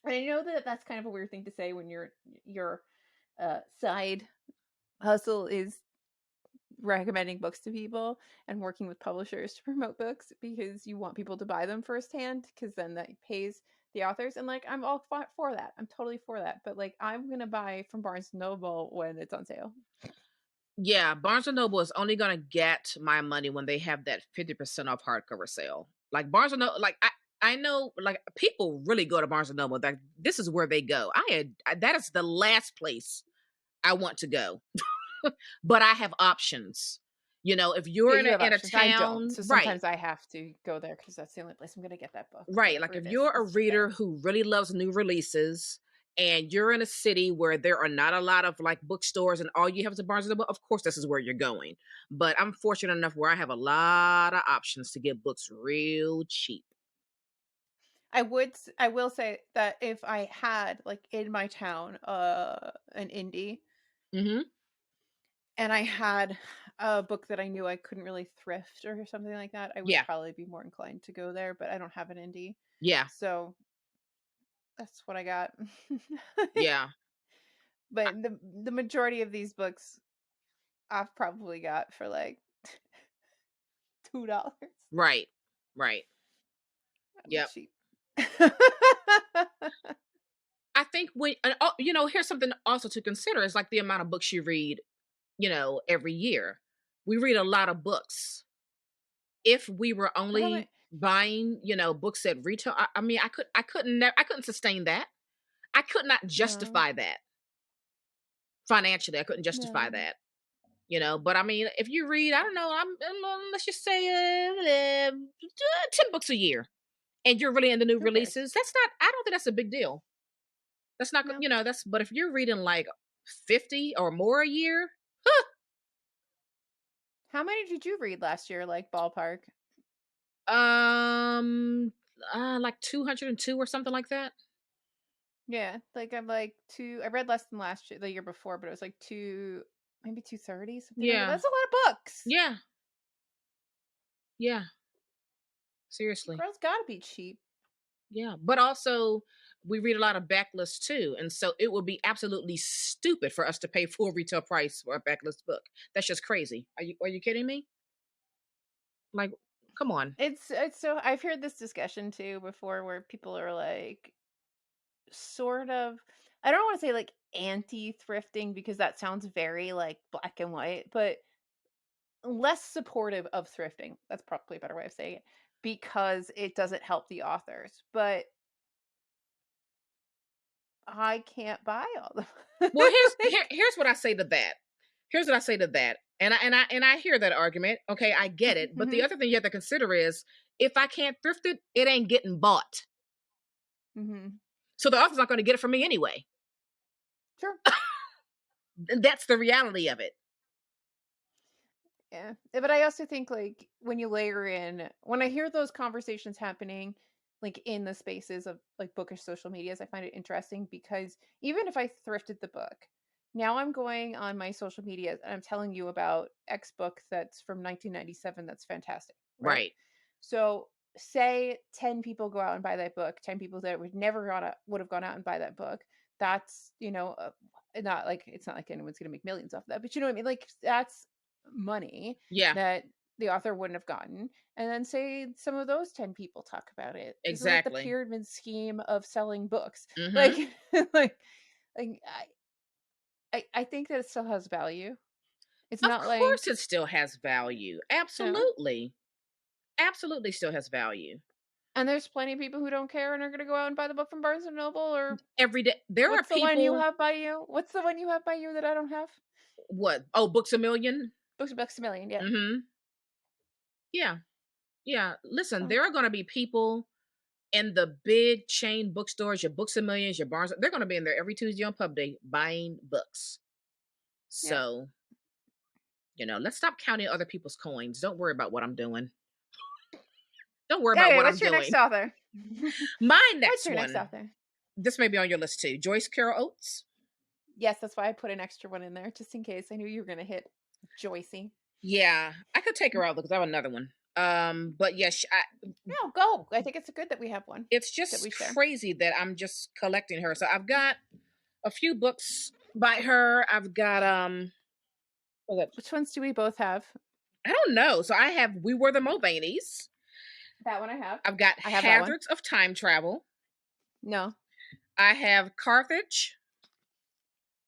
Speaker 1: And I know that that's kind of a weird thing to say when your side hustle is recommending books to people and working with publishers to promote books because you want people to buy them firsthand because then that pays the authors and like I'm all for that. I'm totally for that. But like I'm gonna buy from Barnes and Noble when it's on sale.
Speaker 2: Yeah, Barnes and Noble is only gonna get my money when they have that 50% off hardcover sale. Like Barnes and Noble, like I know like people really go to Barnes and Noble. Like this is where they go. That is the last place I want to go. But I have options. If
Speaker 1: Yeah,
Speaker 2: you're in
Speaker 1: you
Speaker 2: a
Speaker 1: have
Speaker 2: in a
Speaker 1: options. I don't.
Speaker 2: town,
Speaker 1: So
Speaker 2: right,
Speaker 1: sometimes I have to go there because that's the only place I'm gonna get that book
Speaker 2: right. Like
Speaker 1: or
Speaker 2: if
Speaker 1: this
Speaker 2: you're a
Speaker 1: this
Speaker 2: reader
Speaker 1: thing.
Speaker 2: who really loves new releases and you're in a city where there are not a lot of like bookstores and all you have is a Barnes and Noble, of course this is where you're going. But I'm fortunate enough where I have a lot of options to get books real cheap.
Speaker 1: I will say that if I had like in my town an indie
Speaker 2: Mm-hmm.
Speaker 1: and I had a book that I knew I couldn't really thrift or something like that, I would
Speaker 2: Yeah.
Speaker 1: probably be more inclined to go there, but I don't have an indie.
Speaker 2: Yeah.
Speaker 1: So that's what I got.
Speaker 2: Yeah. I-
Speaker 1: But the majority of these books I've probably got for like $2.
Speaker 2: right. Right.
Speaker 1: I'm
Speaker 2: Yep.
Speaker 1: cheap.
Speaker 2: I think here's something also to consider is like the amount of books you read, every year. We read a lot of books. If we were
Speaker 1: How much?
Speaker 2: only buying, books at retail, I mean, I couldn't sustain that. I could not
Speaker 1: No,
Speaker 2: justify that financially. I couldn't justify
Speaker 1: no.
Speaker 2: that, But I mean, if you read, I don't know, let's just say 10 books a year, and you're really into new
Speaker 1: Okay.
Speaker 2: releases. That's not. I don't think that's a big deal. That's not,
Speaker 1: No.
Speaker 2: That's. But if you're reading like 50 or more a year,
Speaker 1: How many did you read last year, like ballpark?
Speaker 2: um, like 202 or something like that.
Speaker 1: Yeah, like I'm like two. I read less than last year, the year before, but it was like two, maybe 230, something like that.
Speaker 2: Yeah.
Speaker 1: That's a lot of books.
Speaker 2: Yeah. Yeah. Seriously.
Speaker 1: Girls gotta be cheap.
Speaker 2: Yeah. But also, we read a lot of backlists too. And so it would be absolutely stupid for us to pay full retail price for a backlist book. That's just crazy. Are you kidding me? Like, come on.
Speaker 1: It's so I've heard this discussion too before where people are like sort of, I don't want to say like anti-thrifting because that sounds very like black and white, but less supportive of thrifting. That's probably a better way of saying it because it doesn't help the authors. But I can't buy all of them.
Speaker 2: Well,
Speaker 1: Like,
Speaker 2: here's what I say to that. Here's what I say to that. And I hear that argument. Okay, I get it. But the
Speaker 1: mhm,
Speaker 2: other thing you have to consider is if I can't thrift it, it ain't getting bought.
Speaker 1: mhm.
Speaker 2: So the author's not going to get it from me anyway.
Speaker 1: Sure.
Speaker 2: And that's the reality of it.
Speaker 1: Yeah. But I also think like when you layer in when I hear those conversations happening like in the spaces of like bookish social medias, I find it interesting because even if I thrifted the book, now I'm going on my social medias and I'm telling you about X book that's from 1997 that's fantastic, right?
Speaker 2: Right.
Speaker 1: So say 10 people go out and buy that book, 10 people that would have gone out and buy that book. That's, not like it's not like anyone's going to make millions off of that, but you know what I mean? Like that's money
Speaker 2: Yeah,
Speaker 1: that the author wouldn't have gotten. And then say some of those 10 people talk about it. This is like the
Speaker 2: exactly.
Speaker 1: pyramid scheme of selling books.
Speaker 2: Hmm.
Speaker 1: Like like like I think that it still has value. It's
Speaker 2: Of
Speaker 1: not
Speaker 2: course,
Speaker 1: like,
Speaker 2: it still has value.
Speaker 1: you know,
Speaker 2: Absolutely. Absolutely still has value.
Speaker 1: and there's plenty of people who don't care and are going to go out and buy the book from Barnes and Noble or
Speaker 2: Every day. There are
Speaker 1: what's the one you
Speaker 2: people,
Speaker 1: have by you? What's the one you have by you that I don't have?
Speaker 2: what? Oh, Books a Million?
Speaker 1: Books a Million. Yeah.
Speaker 2: Hmm. Yeah. Yeah. Listen,
Speaker 1: So
Speaker 2: there are going to be people in the big chain bookstores, your Books a Millions, your Barnes, they're going to be in there every Tuesday on pub day buying books.
Speaker 1: yeah.
Speaker 2: So, let's stop counting other people's coins. Don't worry about what I'm doing. Don't worry about
Speaker 1: Okay,
Speaker 2: what I'm
Speaker 1: what's your next
Speaker 2: doing.
Speaker 1: author?
Speaker 2: My
Speaker 1: What's
Speaker 2: next
Speaker 1: your next
Speaker 2: one,
Speaker 1: author?
Speaker 2: this may be on your list too. Joyce Carol Oates.
Speaker 1: Yes, that's why I put an extra one in there just in case. I knew you were gonna hit Joycey.
Speaker 2: Yeah, I could take her out because I have another one. But yes,
Speaker 1: No, go. I think it's good that we have one
Speaker 2: it's
Speaker 1: that
Speaker 2: just
Speaker 1: we share.
Speaker 2: crazy that I'm just collecting her. So I've got a few books by her. I've got what was
Speaker 1: Which ones do we both have?
Speaker 2: I don't know. So I have We Were the Mulvaneys.
Speaker 1: That one I have.
Speaker 2: I've got
Speaker 1: I have that one.
Speaker 2: Hazards of Time Travel.
Speaker 1: No.
Speaker 2: I have Carthage.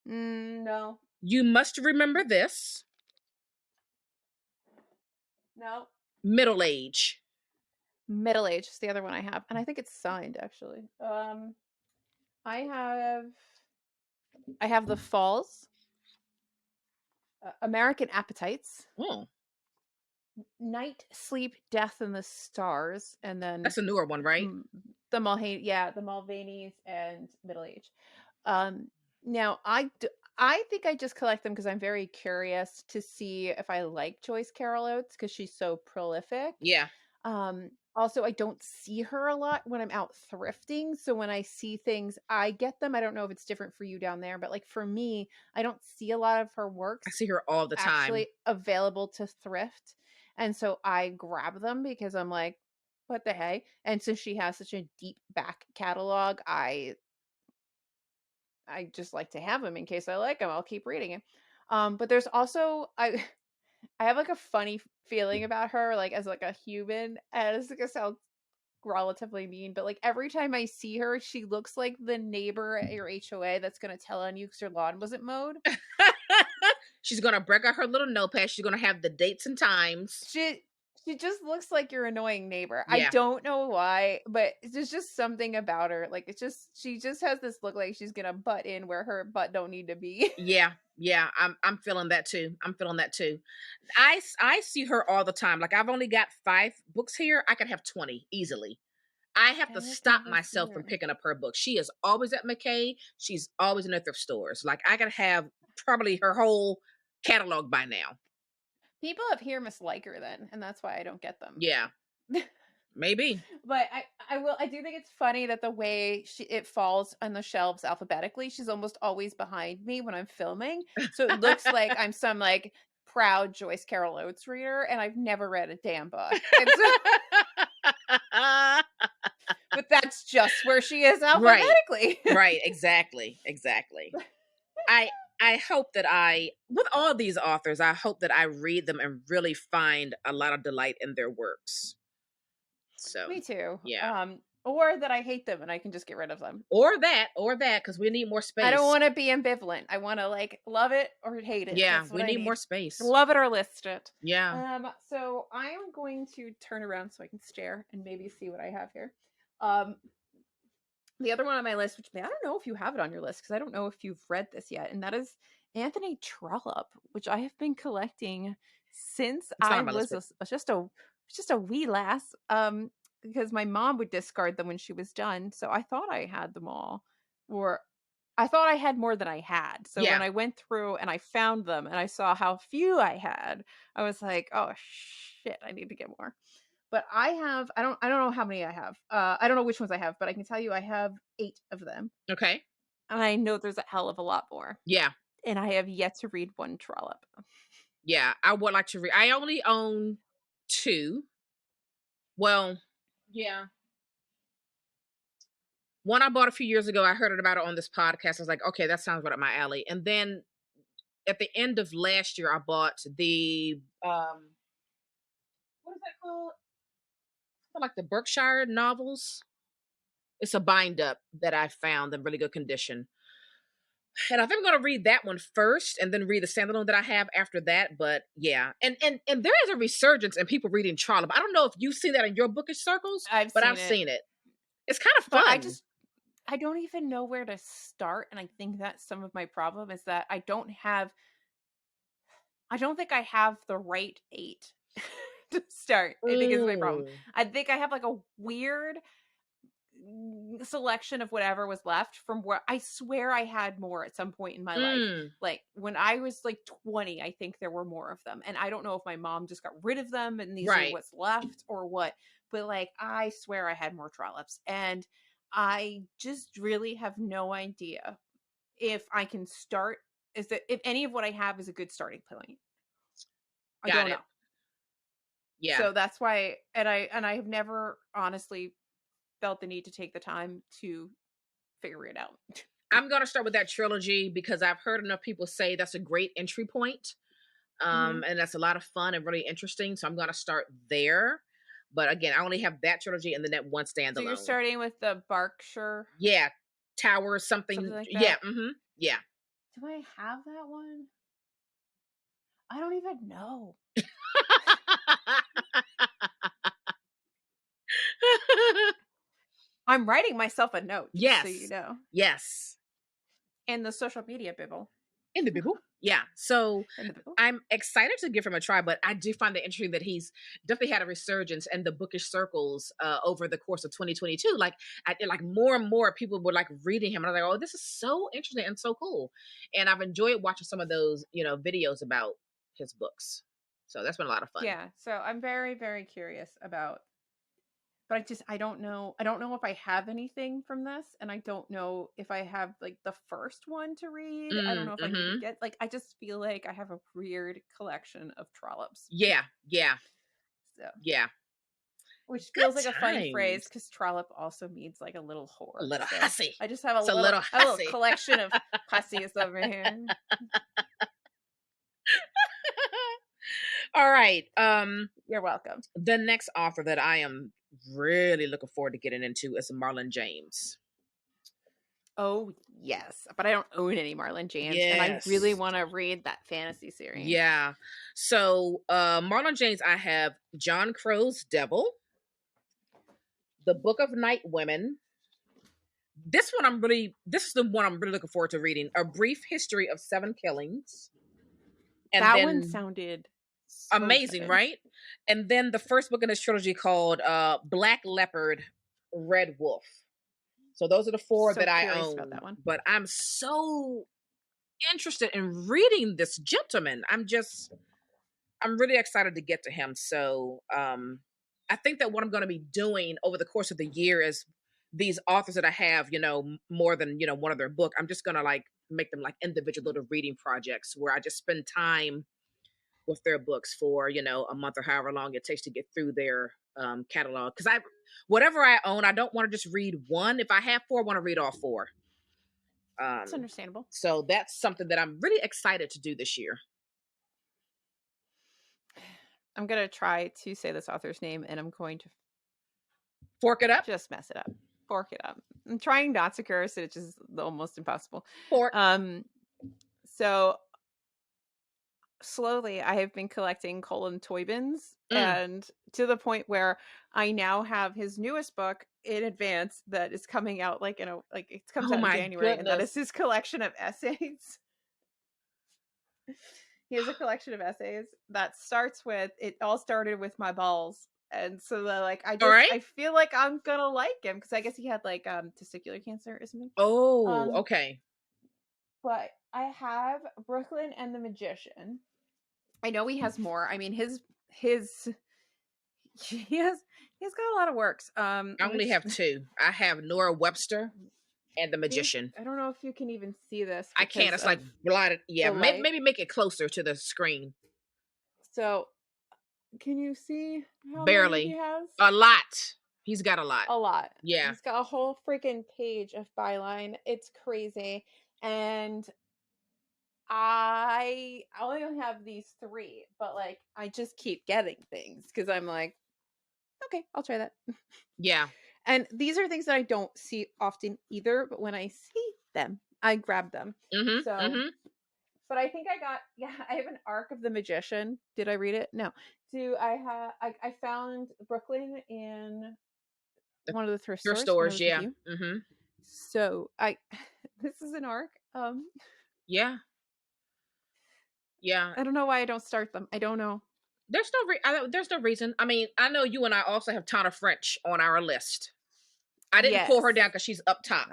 Speaker 1: No.
Speaker 2: You Must Remember This.
Speaker 1: No.
Speaker 2: Middle Age.
Speaker 1: Middle Age is the other one I have, and I think it's signed actually. I have The Falls, American Appetites,
Speaker 2: Oh,
Speaker 1: Night, Sleep, Death, and the Stars, and then
Speaker 2: that's a newer one, right?
Speaker 1: mm, the Mulvaneys and Middle Age. Um, Now I think I just collect them because I'm very curious to see if I like Joyce Carol Oates because she's so prolific.
Speaker 2: Yeah.
Speaker 1: Also, I don't see her a lot when I'm out thrifting, so when I see things, I get them. I don't know if it's different for you down there, but like for me, I don't see a lot of her
Speaker 2: I
Speaker 1: works
Speaker 2: see her all the time.
Speaker 1: actually available to thrift. And so I grab them because I'm like, what the hey? And since she has such a deep back catalog, I just like to have them in case I like them. I'll keep reading it. But there's also I have like a funny feeling about her, like as like a human, and it's gonna sound relatively mean, but like every time I see her, she looks like the neighbor at your HOA that's gonna tell on you because your lawn wasn't mowed.
Speaker 2: She's gonna break out her little notepad. She's gonna have the dates and times.
Speaker 1: She she just looks like your annoying neighbor. I
Speaker 2: Yeah.
Speaker 1: don't know why, but there's just something about her. Like it's just she just has this look like she's gonna butt in where her butt don't need to be.
Speaker 2: Yeah, yeah, I'm feeling that too. I'm feeling that too. I see her all the time. Like I've only got 5 books here. I could have 20 easily. I have to
Speaker 1: I don't think
Speaker 2: stop
Speaker 1: I see
Speaker 2: myself from
Speaker 1: her.
Speaker 2: picking up her books. She is always at McKay. She's always in the thrift stores. Like I could have probably her whole catalog by now.
Speaker 1: People up here mislike her then, and that's why I don't get them.
Speaker 2: Yeah. Maybe.
Speaker 1: But I do think it's funny that the way it falls on the shelves alphabetically, she's almost always behind me when I'm filming. So it looks like I'm some like proud Joyce Carol Oates reader, and I've never read a damn book. And so, but that's just where she is
Speaker 2: Right.
Speaker 1: alphabetically.
Speaker 2: Right. Exactly. Exactly. I I hope that with all these authors, I hope that I read them and really find a lot of delight in their works. So,
Speaker 1: Me too.
Speaker 2: yeah.
Speaker 1: Or that I hate them and I can just get rid of them.
Speaker 2: Or that, because we need more
Speaker 1: I don't
Speaker 2: space.
Speaker 1: want to be ambivalent. I want to like love it or hate it.
Speaker 2: Yeah,
Speaker 1: That's what
Speaker 2: we
Speaker 1: I
Speaker 2: need more
Speaker 1: need.
Speaker 2: space.
Speaker 1: Love it or list it.
Speaker 2: Yeah.
Speaker 1: So I am going to turn around so I can stare and maybe see what I have here. Um, the other one on my list, which I don't know if you have it on your list because I don't know if you've read this yet, and that is Anthony Trollope, which I have been collecting since
Speaker 2: It's not
Speaker 1: I
Speaker 2: on my list,
Speaker 1: was just a wee lass. Because my mom would discard them when she was done, so I thought I had them all, or I thought I had more than I had. So
Speaker 2: yeah.
Speaker 1: when I went through and I found them and I saw how few I had, I was like, "Oh shit, I need to get more." But I don't know how many I have. I don't know which ones I have, but I can tell you I have 8 of them.
Speaker 2: Okay.
Speaker 1: And I know there's a hell of a lot more.
Speaker 2: Yeah.
Speaker 1: And I have yet to read one Trollope.
Speaker 2: Yeah. I would like to read. I only own 2. Well, yeah. One I bought a few years ago. I heard about it on this podcast. I was like, okay, that sounds right up my alley. And then at the end of last year, I bought the what is that called? Like the Berkshire novels. It's a bind up that I found in really good condition. And I think I'm gonna read that one first and then read the standalone that I have after that. But yeah. And there is a resurgence in people reading Trollope. I don't know if you've seen that in your bookish circles,
Speaker 1: I've
Speaker 2: but
Speaker 1: seen
Speaker 2: I've
Speaker 1: it.
Speaker 2: seen it. It's kind of
Speaker 1: But
Speaker 2: fun.
Speaker 1: I don't even know where to start. And I think that's some of my problem is that I don't think I have the right 8 to start. I think is my problem.
Speaker 2: Mm,
Speaker 1: I think I have like a weird selection of whatever was left from where I swear I had more at some point in my life.
Speaker 2: mm,
Speaker 1: Like when I was like 20, I think there were more of them. And I don't know if my mom just got rid of them and these are
Speaker 2: right.
Speaker 1: what's left or what. But like I swear I had more Trollops. And I just really have no idea if I can start is that if any of what I have is a good starting point. I
Speaker 2: Got
Speaker 1: don't
Speaker 2: it.
Speaker 1: know.
Speaker 2: Yeah.
Speaker 1: So that's why and I have never honestly felt the need to take the time to figure it out.
Speaker 2: I'm gonna start with that trilogy because I've heard enough people say that's a great entry point.
Speaker 1: Mhm.
Speaker 2: And that's a lot of fun and really interesting. So I'm gonna start there. But again, I only have that trilogy and then that one
Speaker 1: So you're
Speaker 2: standalone.
Speaker 1: starting with the Berkshire,
Speaker 2: Yeah. Tower
Speaker 1: something
Speaker 2: something.
Speaker 1: like
Speaker 2: Yeah.
Speaker 1: that?
Speaker 2: Yeah.
Speaker 1: Do I have that one? I don't even know. I'm writing myself a note, just so you
Speaker 2: Yes.
Speaker 1: know.
Speaker 2: Yes.
Speaker 1: In the social media bibble.
Speaker 2: In the Bible. Yeah. So
Speaker 1: In the bibble.
Speaker 2: I'm excited to give him a try, but I do find it interesting that he's definitely had a resurgence in the bookish circles over the course of 2022. Like more and more people were like reading him, and I was like, "Oh, this is so interesting and so cool." And I've enjoyed watching some of those, videos about his books. So that's been a lot of fun.
Speaker 1: Yeah. So I'm very, very curious about but I don't know if I have anything from this, and I don't know if I have like the first one to read. I don't know if I maybe
Speaker 2: Mm-hmm.
Speaker 1: get like I just feel like I have a weird collection of trollops.
Speaker 2: Yeah. Yeah.
Speaker 1: So
Speaker 2: Yeah.
Speaker 1: which feels
Speaker 2: Good
Speaker 1: like a funny phrase
Speaker 2: times.
Speaker 1: because trollop also means like a little
Speaker 2: A
Speaker 1: whore.
Speaker 2: little
Speaker 1: So
Speaker 2: hussy.
Speaker 1: I just have
Speaker 2: It's a little
Speaker 1: a little
Speaker 2: hussy.
Speaker 1: collection of hussies over here.
Speaker 2: All right.
Speaker 1: You're welcome.
Speaker 2: The next author that I am really looking forward to getting into is Marlon James.
Speaker 1: Oh yes, but I don't own any Marlon James, and I really
Speaker 2: Yes.
Speaker 1: want to read that fantasy series.
Speaker 2: Yeah. So Marlon James, I have John Crow's Devil, The Book of Night Women. This is the one I'm really looking forward to reading. A Brief History of Seven Killings. And
Speaker 1: That one
Speaker 2: then
Speaker 1: sounded so
Speaker 2: amazing,
Speaker 1: good.
Speaker 2: right? And then the first book in this trilogy called Black Leopard, Red Wolf. So those are the 4
Speaker 1: So
Speaker 2: that I
Speaker 1: curious about
Speaker 2: own.
Speaker 1: that one.
Speaker 2: But I'm so interested in reading this gentleman. I'm really excited to get to him. So I think that what I'm going to be doing over the course of the year is these authors that I have, more than, one of their book, I'm just going to like make them like individual little reading projects where I just spend time with their books for, a month or however long it takes to get through their catalog. Cause whatever I own, I don't want to just read one. If I have four, I want to read all four.
Speaker 1: It's understandable.
Speaker 2: So that's something that I'm really excited to do this year.
Speaker 1: I'm going to try to say this author's name and I'm going to
Speaker 2: Fork it up.
Speaker 1: just mess it up. Fork it up. I'm trying not to curse it, which is almost impossible.
Speaker 2: Fork.
Speaker 1: So slowly I have been collecting Colin Toybins, and to the point where I now have his newest book in advance that is coming out it comes out in January, and that is his collection of essays. He has a collection of essays that starts with, it all started with my balls. And so I feel like I'm gonna like him because I guess he had like testicular cancer or something.
Speaker 2: Oh, okay.
Speaker 1: But I have Brooklyn and the Magician. I know he has more. I mean, his he has got a lot of works.
Speaker 2: I only have two. I have Nora Webster and the Magician.
Speaker 1: I don't know if you can even see this.
Speaker 2: I can't. It's like blotted. Yeah, maybe make it closer to the screen.
Speaker 1: So, can you see how
Speaker 2: barely
Speaker 1: many he has?
Speaker 2: A lot. He's got a lot.
Speaker 1: A lot.
Speaker 2: Yeah.
Speaker 1: He's got a whole freaking page of byline. It's crazy. And I only have these three, but like I just keep getting things because I'm like, okay, I'll try that.
Speaker 2: Yeah.
Speaker 1: And these are things that I don't see often either, but when I see them, I grab them. But I think I have an Arc of the Magician. Did I read it? No. I found Brooklyn in one of the thrift stores.
Speaker 2: Yeah.
Speaker 1: So this is an Arc.
Speaker 2: Yeah. Yeah.
Speaker 1: I don't know why I don't start them. I don't know.
Speaker 2: There's no reason. I mean, I know you and I also have Tana French on our list. I didn't pull her down because she's up top.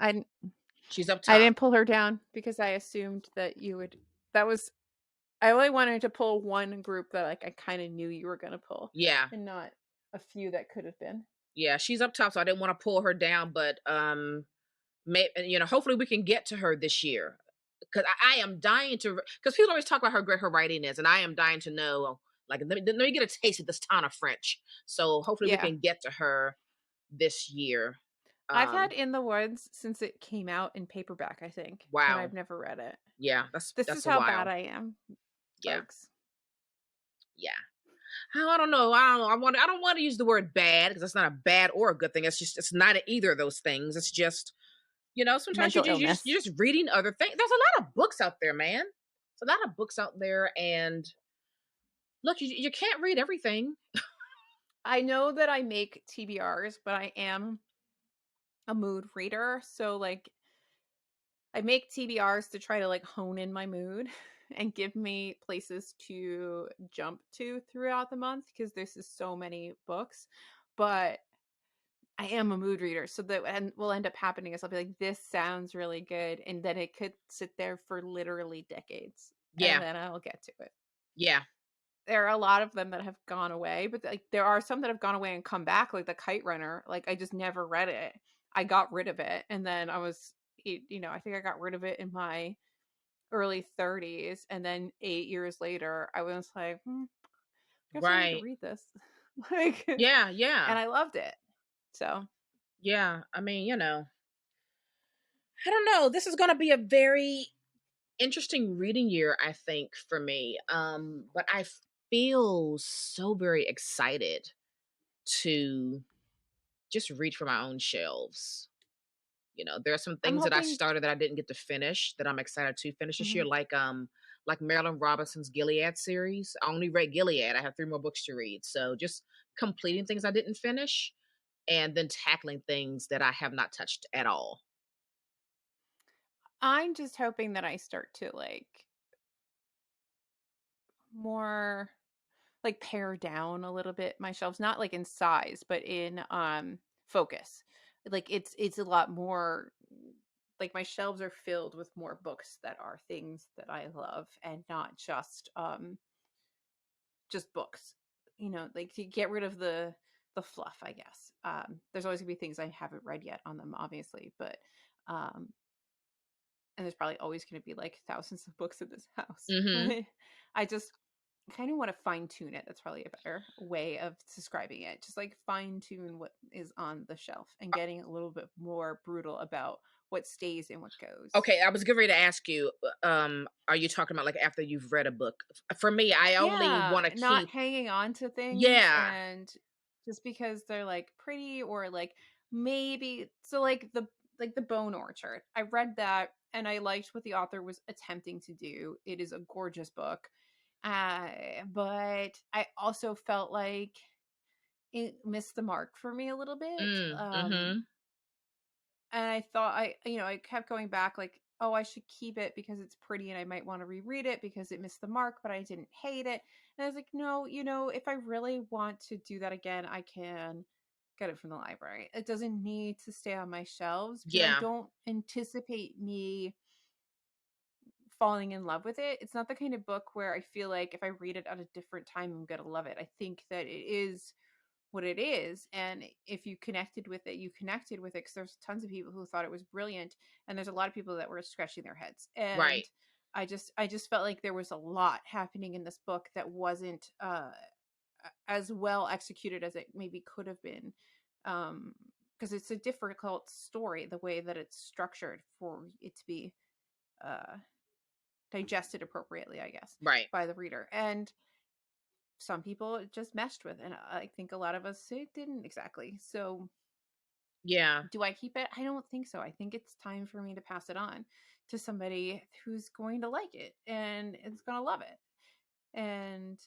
Speaker 2: She's up top.
Speaker 1: I didn't pull her down because I assumed that you would. I only wanted to pull one group that like I kind of knew you were gonna pull.
Speaker 2: Yeah.
Speaker 1: And not a few that could have been.
Speaker 2: Yeah, she's up top, so I didn't want to pull her down, but hopefully we can get to her this year. Because I am dying to, because people always talk about how great her writing is, and I am dying to know, like, let me get a taste of this Tana French. So hopefully we can get to her this year.
Speaker 1: I've had In the Woods since it came out in paperback, I think.
Speaker 2: Wow.
Speaker 1: And I've never read it.
Speaker 2: Yeah,
Speaker 1: this is how bad I am.
Speaker 2: Yeah.
Speaker 1: Folks.
Speaker 2: Yeah. I don't know. I don't want to use the word bad because it's not a bad or a good thing. It's not either of those things. It's just, sometimes you're just reading other things. There's a lot of books out there, man. There's a lot of books out there, and look, you can't read everything.
Speaker 1: I know that I make TBRs, but I am a mood reader, so like I make TBRs to try to like hone in my mood and give me places to jump to throughout the month because there's just so many books. But I am a mood reader, so that and will end up happening is I'll be like, this sounds really good, and then it could sit there for literally decades.
Speaker 2: Yeah.
Speaker 1: And then I'll get to it.
Speaker 2: Yeah.
Speaker 1: There are a lot of them that have gone away, but like there are some that have gone away and come back, like The Kite Runner. Like I just never read it. I got rid of it, and then I think I got rid of it in my early 30s, and then 8 years later, I was like, I guess I need to read this. Like,
Speaker 2: yeah,
Speaker 1: and I loved it. So,
Speaker 2: yeah, I mean, I don't know. This is going to be a very interesting reading year, I think, for me. But I feel so very excited to just read from my own shelves. There are some things that I started that I didn't get to finish that I'm excited to finish this year, like Marilynne Robinson's Gilead series. I only read Gilead. I have 3 more books to read. So just completing things I didn't finish and then tackling things that I have not touched at all.
Speaker 1: I'm just hoping that I start to like more like pare down a little bit my shelves, not like in size, but in focus. Like it's a lot more like my shelves are filled with more books that are things that I love and not just books. Like to get rid of the the fluff, I guess. There's always gonna be things I haven't read yet on them, obviously, but um, and there's probably always gonna be like thousands of books in this house.
Speaker 2: Mm-hmm.
Speaker 1: But I just kind of want to fine tune it. That's probably a better way of describing it. Just like fine tune what is on the shelf and getting a little bit more brutal about what stays and what goes.
Speaker 2: Okay, I was getting ready to ask you, are you talking about like after you've read a book? For me, I only
Speaker 1: Yeah,
Speaker 2: want to
Speaker 1: not
Speaker 2: keep,
Speaker 1: hanging on to things
Speaker 2: yeah.
Speaker 1: and just because they're like pretty or like maybe so like the Bone Orchard. I read that and I liked what the author was attempting to do. It is a gorgeous book. Uh, but I also felt like it missed the mark for me a little bit.
Speaker 2: Mm-hmm.
Speaker 1: And I thought I kept going back like, oh, I should keep it because it's pretty and I might want to reread it because it missed the mark, but I didn't hate it. And I was like, no, if I really want to do that again, I can get it from the library. It doesn't need to stay on my shelves because I
Speaker 2: Yeah,
Speaker 1: don't anticipate me falling in love with it. It's not the kind of book where I feel like if I read it at a different time, I'm going to love it. I think that it is what it is, and if you connected with it, you connected with it because there's tons of people who thought it was brilliant, and there's a lot of people that were scratching their heads. And
Speaker 2: right,
Speaker 1: I just felt like there was a lot happening in this book that wasn't as well executed as it maybe could have been, because it's a difficult story the way that it's structured for it to be uh digested appropriately, I guess,
Speaker 2: right.
Speaker 1: by the reader. And some people it just meshed with, and I think a lot of us it didn't exactly. So
Speaker 2: Yeah,
Speaker 1: do I keep it? I don't think so. I think it's time for me to pass it on to somebody who's going to like it and is going to love it. And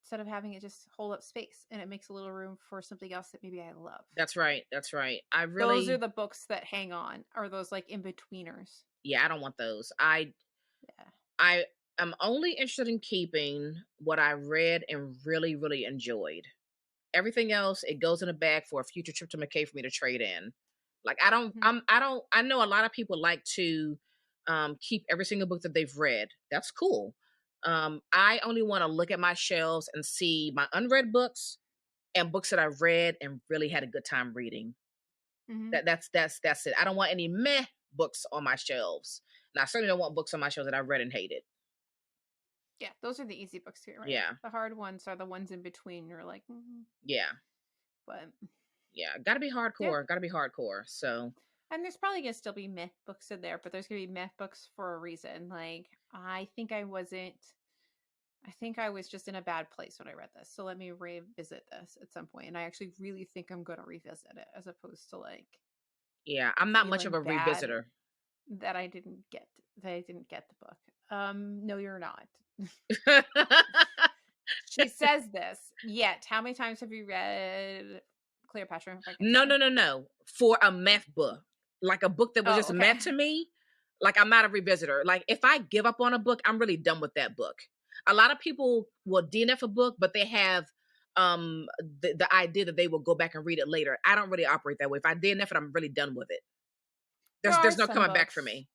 Speaker 1: instead of having it just hold up space and it makes a little room for something else that maybe I love.
Speaker 2: that's right. That's right. I
Speaker 1: Those are
Speaker 2: really,
Speaker 1: the books that hang on, are those like in betweeners.
Speaker 2: yeah, I don't want those.
Speaker 1: Yeah.
Speaker 2: I am only interested in keeping what I read and really, really enjoyed. Everything else, it goes in a bag for a future trip to McKay for me to trade in. Like
Speaker 1: Hmm.
Speaker 2: I know a lot of people like to keep every single book that they've read. That's cool. I only want to look at my shelves and see my unread books and books that I've read and really had a good time reading.
Speaker 1: Hmm.
Speaker 2: That's it. I don't want any meh books on my shelves. And I certainly don't want books on my shelves that I read and hated.
Speaker 1: Yeah, those are the easy books to get rid of.
Speaker 2: Yeah.
Speaker 1: The hard ones are the ones in between. You're like,
Speaker 2: Yeah.
Speaker 1: but
Speaker 2: Yeah. Gotta be
Speaker 1: yeah.
Speaker 2: hardcore. Gotta be hardcore. So
Speaker 1: And there's probably gonna still be myth books in there, but there's gonna be myth books for a reason. Like I think I was just in a bad place when I read this. So let me revisit this at some point. And I actually really think I'm gonna revisit it as opposed to like
Speaker 2: yeah, I'm not much of
Speaker 1: feeling
Speaker 2: a
Speaker 1: bad
Speaker 2: revisitor.
Speaker 1: that I didn't get the book. No, you're not. She says this. Yet, how many times have you read Cleopatra and
Speaker 2: No,
Speaker 1: Frankenstein?
Speaker 2: no, no, no. For a meth book, like a book that was
Speaker 1: Oh,
Speaker 2: just
Speaker 1: okay.
Speaker 2: meant to me, like I'm not a revisitor. Like if I give up on a book, I'm really done with that book. A lot of people will DNF a book, but they have the idea that they will go back and read it later. I don't really operate that way. If I DNF it, I'm really done with it.
Speaker 1: There are
Speaker 2: There's no
Speaker 1: some
Speaker 2: coming back for
Speaker 1: books.
Speaker 2: me.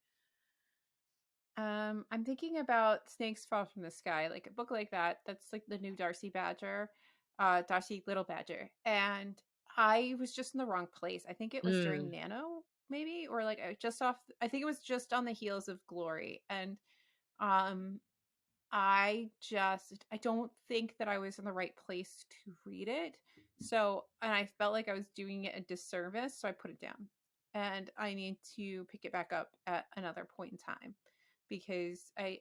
Speaker 1: I'm thinking about Snakes Fall from the Sky, like a book like that. That's like the new Darcy Badger, Darcy Little Badger. And I was just in the wrong place. I think it was during
Speaker 2: Mm,
Speaker 1: Nano, maybe, or like just off. I think it was just on the heels of Glory, and um, I don't think that I was in the right place to read it. So, and I felt like I was doing it a disservice, so I put it down. And I need to pick it back up at another point in time because I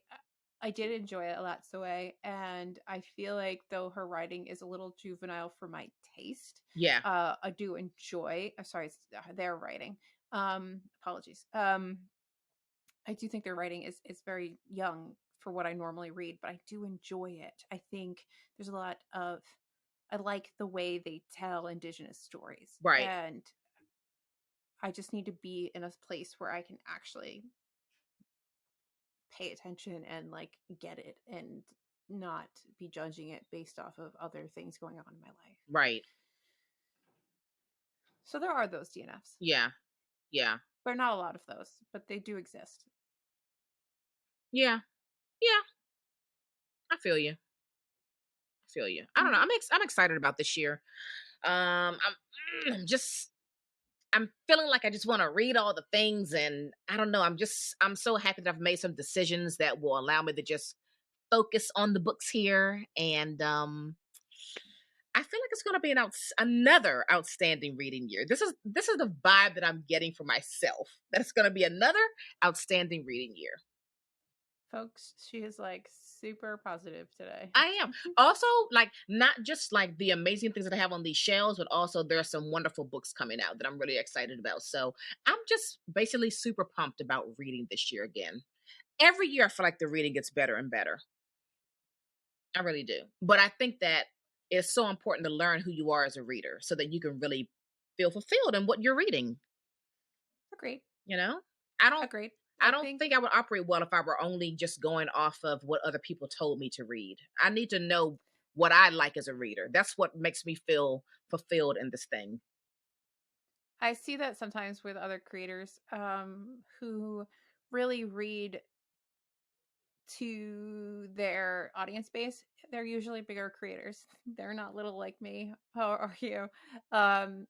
Speaker 1: did enjoy it a lot so way, and I feel like though her writing is a little juvenile for my taste,
Speaker 2: yeah,
Speaker 1: I do enjoy sorry, their writing. Apologies. I do think their writing is very young for what I normally read, but I do enjoy it. I think there's a lot of I like the way they tell indigenous stories.
Speaker 2: right,
Speaker 1: And I just need to be in a place where I can actually pay attention and like get it and not be judging it based off of other things going on in my life.
Speaker 2: right.
Speaker 1: So there are those DNFs.
Speaker 2: Yeah, yeah,
Speaker 1: There are not a lot of those, but they do exist.
Speaker 2: yeah, yeah. I feel you. I feel you. I don't know.
Speaker 1: Hmm.
Speaker 2: I'm excited about this year. I'm just I'm feeling like I just want to read all the things, and I don't know. I'm so happy that I've made some decisions that will allow me to just focus on the books here, and I feel like it's going to be another outstanding reading year. This is the vibe that I'm getting for myself. That it's going to be another outstanding reading year.
Speaker 1: Folks, she is like super positive today.
Speaker 2: I am also like not just like the amazing things that I have on these shelves, but also there are some wonderful books coming out that I'm really excited about. So I'm just basically super pumped about reading this year again. Every year I feel like the reading gets better and better. I really do. But I think that it's so important to learn who you are as a reader so that you can really feel fulfilled in what you're reading.
Speaker 1: Agreed.
Speaker 2: You know? I don't
Speaker 1: Agreed.
Speaker 2: I
Speaker 1: I
Speaker 2: don't
Speaker 1: think
Speaker 2: think I would operate well if I were only just going off of what other people told me to read. I need to know what I like as a reader. That's what makes me feel fulfilled in this thing.
Speaker 1: I see that sometimes with other creators who really read to their audience base. They're usually bigger creators. They're not little like me. How are you? Um,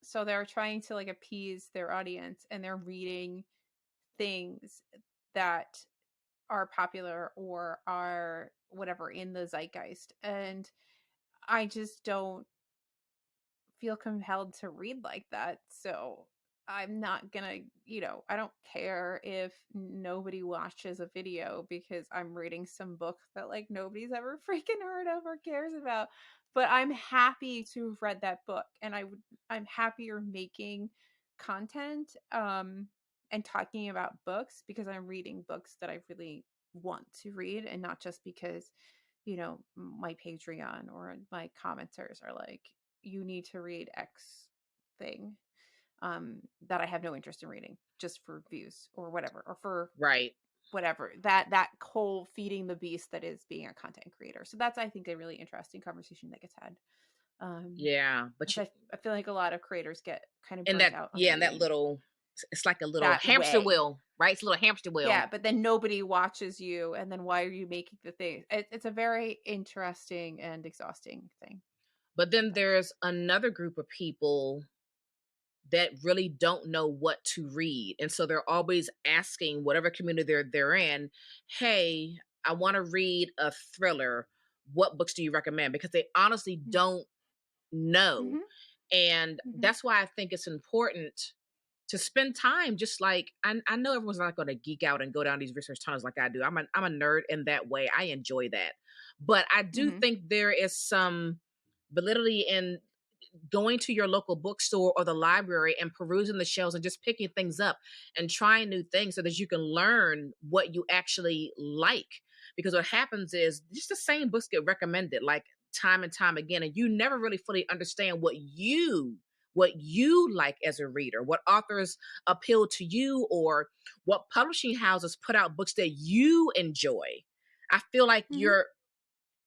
Speaker 1: so they're trying to like appease their audience and they're reading things that are popular or are whatever in the zeitgeist. And I just don't feel compelled to read like that. So I'm not gonna, I don't care if nobody watches a video because I'm reading some book that like nobody's ever freaking heard of or cares about. But I'm happy to have read that book and I'm happier making content and talking about books because I'm reading books that I really want to read and not just because my Patreon or my commenters are like, you need to read X thing that I have no interest in reading just for views or whatever, or for
Speaker 2: Right.
Speaker 1: whatever that whole feeding the beast that is being a content creator. So that's, I think, a really interesting conversation that gets had.
Speaker 2: Yeah, but
Speaker 1: Because I feel like a lot of creators get kind of
Speaker 2: and
Speaker 1: burnt
Speaker 2: that
Speaker 1: out on
Speaker 2: yeah, and that
Speaker 1: reading
Speaker 2: little it's like a little
Speaker 1: that
Speaker 2: hamster
Speaker 1: way.
Speaker 2: wheel, right? It's a little hamster wheel.
Speaker 1: Yeah, but then nobody watches you, and then why are you making the thing? It's a very interesting and exhausting thing
Speaker 2: But then
Speaker 1: sometimes.
Speaker 2: there's another group of people that really don't know what to read. And so they're always asking whatever community they're in, hey, I want to read a thriller. What books do you recommend? Because they honestly don't know.
Speaker 1: Mm-hmm.
Speaker 2: And
Speaker 1: Mm-hmm.
Speaker 2: that's why I think it's important to spend time just like I know everyone's not going to geek out and go down these research tunnels like I do. I'm a nerd in that way. I enjoy that. But I do
Speaker 1: Mm-hmm.
Speaker 2: think there is some validity in going to your local bookstore or the library and perusing the shelves and just picking things up and trying new things so that you can learn what you actually like. Because what happens is just the same books get recommended like time and time again, and you never really fully understand what you like as a reader, what authors appeal to you, or what publishing houses put out books that you enjoy. I feel like
Speaker 1: Mm-hmm.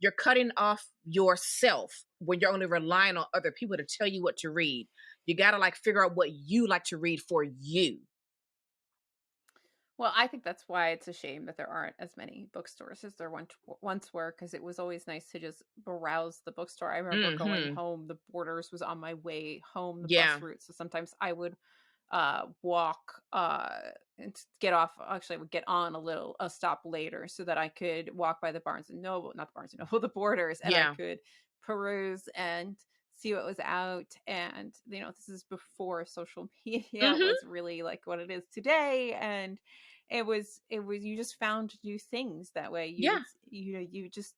Speaker 2: you're cutting off yourself when you're only relying on other people to tell you what to read. You got to like figure out what you like to read for you.
Speaker 1: Well, I think that's why it's a shame that there aren't as many bookstores as there once were, because it was always nice to just browse the bookstore. I remember going
Speaker 2: Mhm.
Speaker 1: home, the Borders was on my way home, the bus
Speaker 2: Yeah.
Speaker 1: route. So sometimes I would walk and get off. Actually, I would get on a stop later so that I could walk by the Barnes and Noble, not the Barnes and Noble, the Borders, and I
Speaker 2: Yeah.
Speaker 1: could peruse and see what was out. And this is before social media
Speaker 2: Mhm.
Speaker 1: was really like what it is today. And it was you just found new things that way. You
Speaker 2: Yeah.
Speaker 1: would you just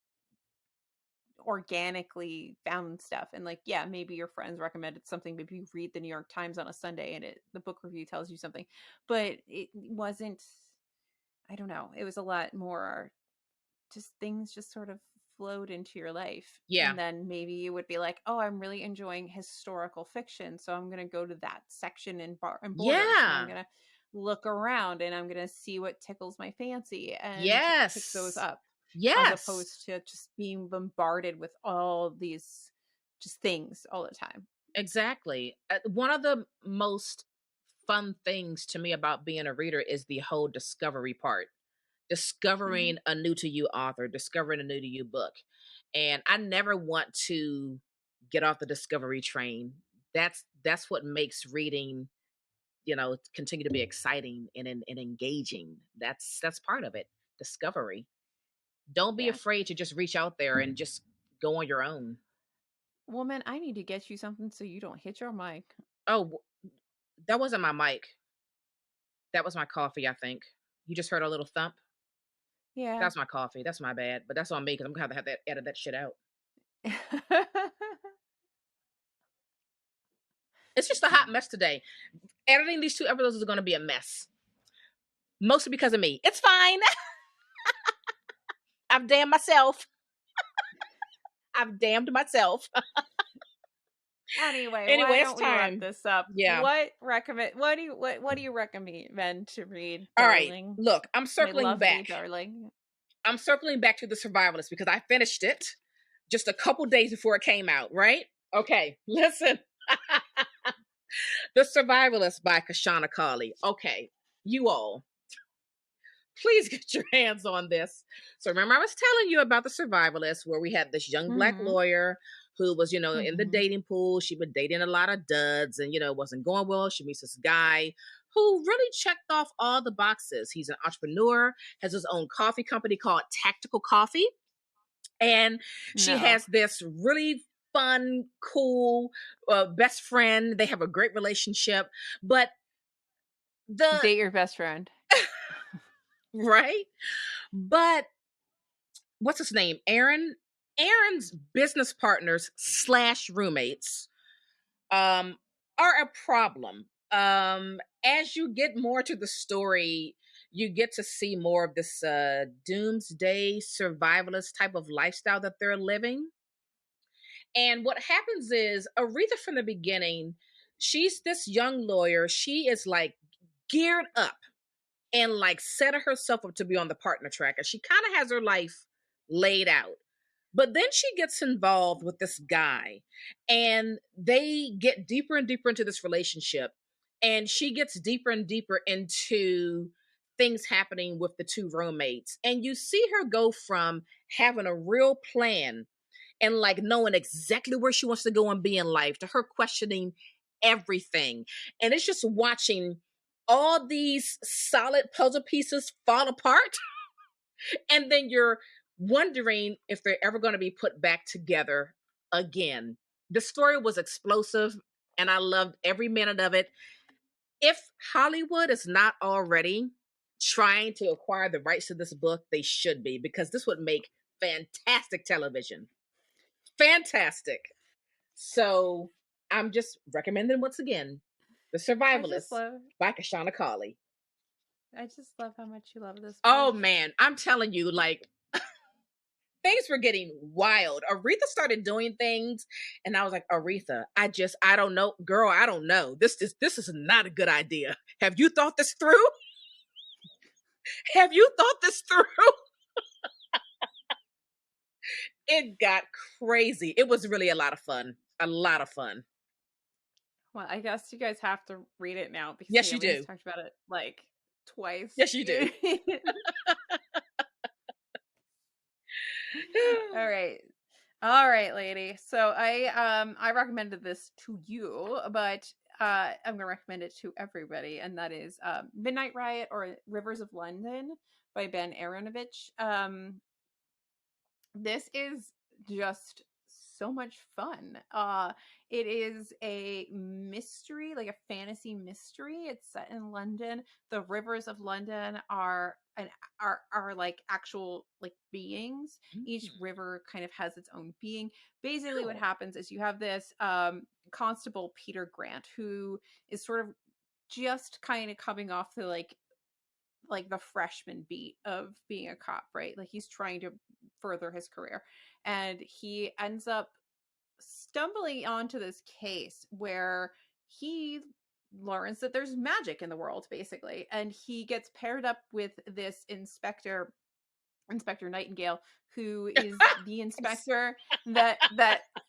Speaker 1: organically found stuff. And like, yeah, maybe your friends recommended something, maybe you read the New York Times on a Sunday and the book review tells you something, but it wasn't, I don't know, it was a lot more just things just sort of flowed into your life.
Speaker 2: Yeah.
Speaker 1: And then maybe you would be like, oh, I'm really enjoying historical fiction, so I'm going to go to that section in Borders, and I'm
Speaker 2: Yeah.
Speaker 1: going to look around and I'm going to see what tickles my fancy and pick those
Speaker 2: Yes.
Speaker 1: up, as
Speaker 2: Yes.
Speaker 1: opposed to just being bombarded with all these just things all the time.
Speaker 2: Exactly. One of the most fun things to me about being a reader is the whole discovery part.
Speaker 1: Mm-hmm.
Speaker 2: Discovering a new to you author, discovering a new to you book. And I never want to get off the discovery train. That's what makes reading, continue to be exciting and engaging. That's part of it. Discovery. Don't be
Speaker 1: Yeah.
Speaker 2: afraid to just reach out there and just go on your own.
Speaker 1: Woman, I need to get you something so you don't hit your mic.
Speaker 2: Oh, that wasn't my mic. That was my coffee, I think. You just heard a little thump.
Speaker 1: Yeah.
Speaker 2: That's my coffee. That's my bad. But that's on me because I'm gonna have to edit that shit out. It's just a hot mess today. Editing these 2 episodes is gonna be a mess. Mostly because of me. It's fine. I've damned myself. I've damned myself.
Speaker 1: Anyway, why
Speaker 2: It's
Speaker 1: don't we wrap
Speaker 2: time.
Speaker 1: this up?
Speaker 2: Yeah.
Speaker 1: What do you recommend to read,
Speaker 2: All right.
Speaker 1: darling?
Speaker 2: Look, I'm
Speaker 1: My
Speaker 2: circling
Speaker 1: lovely
Speaker 2: back.
Speaker 1: darling.
Speaker 2: I'm circling back to The Survivalist because I finished it just a couple days before it came out, right? Okay, listen. The Survivalist by Kashana Cauley. Okay, you all, please get your hands on this. So remember I was telling you about The Survivalist, where we had this young Black
Speaker 1: Mm-hmm.
Speaker 2: lawyer who was, in the
Speaker 1: Mm-hmm.
Speaker 2: dating pool. She'd been dating a lot of duds and, it wasn't going well. She meets this guy who really checked off all the boxes. He's an entrepreneur, has his own coffee company called Tactical Coffee. And she
Speaker 1: No.
Speaker 2: has this really fun, cool best friend. They have a great relationship. But
Speaker 1: Date your best friend.
Speaker 2: right? But what's his name? Aaron's business partners / roommates are a problem. As you get more to the story, you get to see more of this doomsday survivalist type of lifestyle that they're living. And what happens is Aretha from the beginning, she's this young lawyer. She is like geared up and like set herself up to be on the partner track. And she kind of has her life laid out. But then she gets involved with this guy and they get deeper and deeper into this relationship. And she gets deeper and deeper into things happening with the 2 roommates. And you see her go from having a real plan and like knowing exactly where she wants to go and be in life to her questioning everything. And it's just watching all these solid puzzle pieces fall apart. And then you're wondering if they're ever going to be put back together again. The story was explosive and I loved every minute of it. If Hollywood is not already trying to acquire the rights to this book, they should be, because this would make fantastic television. Fantastic. So I'm just recommending once again The Survivalist by Kashana Cauley.
Speaker 1: I just love how much you love this book.
Speaker 2: Oh man, I'm telling you, like things were getting wild. Aretha started doing things and I was like, Aretha, I don't know. Girl, I don't know. This is not a good idea. Have you thought this through? Have you thought this through? It got crazy. It was really a lot of fun. A lot of fun.
Speaker 1: Well, I guess you guys have to read it now because
Speaker 2: yes, you
Speaker 1: we
Speaker 2: do.
Speaker 1: Talked about it like twice.
Speaker 2: Yes, you do.
Speaker 1: All right, lady. So I recommended this to you, but I'm gonna recommend it to everybody, and that is Midnight Riot or Rivers of London by Ben Aronovich. This is just so much fun. It is a mystery, like a fantasy mystery. It's set in London. The rivers of London are like actual like beings. Each river kind of has its own being. Basically, what happens is you have this Constable Peter Grant, who is sort of just kind of coming off the like the freshman beat of being a cop, right? Like he's trying to further his career, and he ends up stumbling onto this case where he learns that there's magic in the world, basically, and he gets paired up with this Inspector Nightingale, who is the inspector that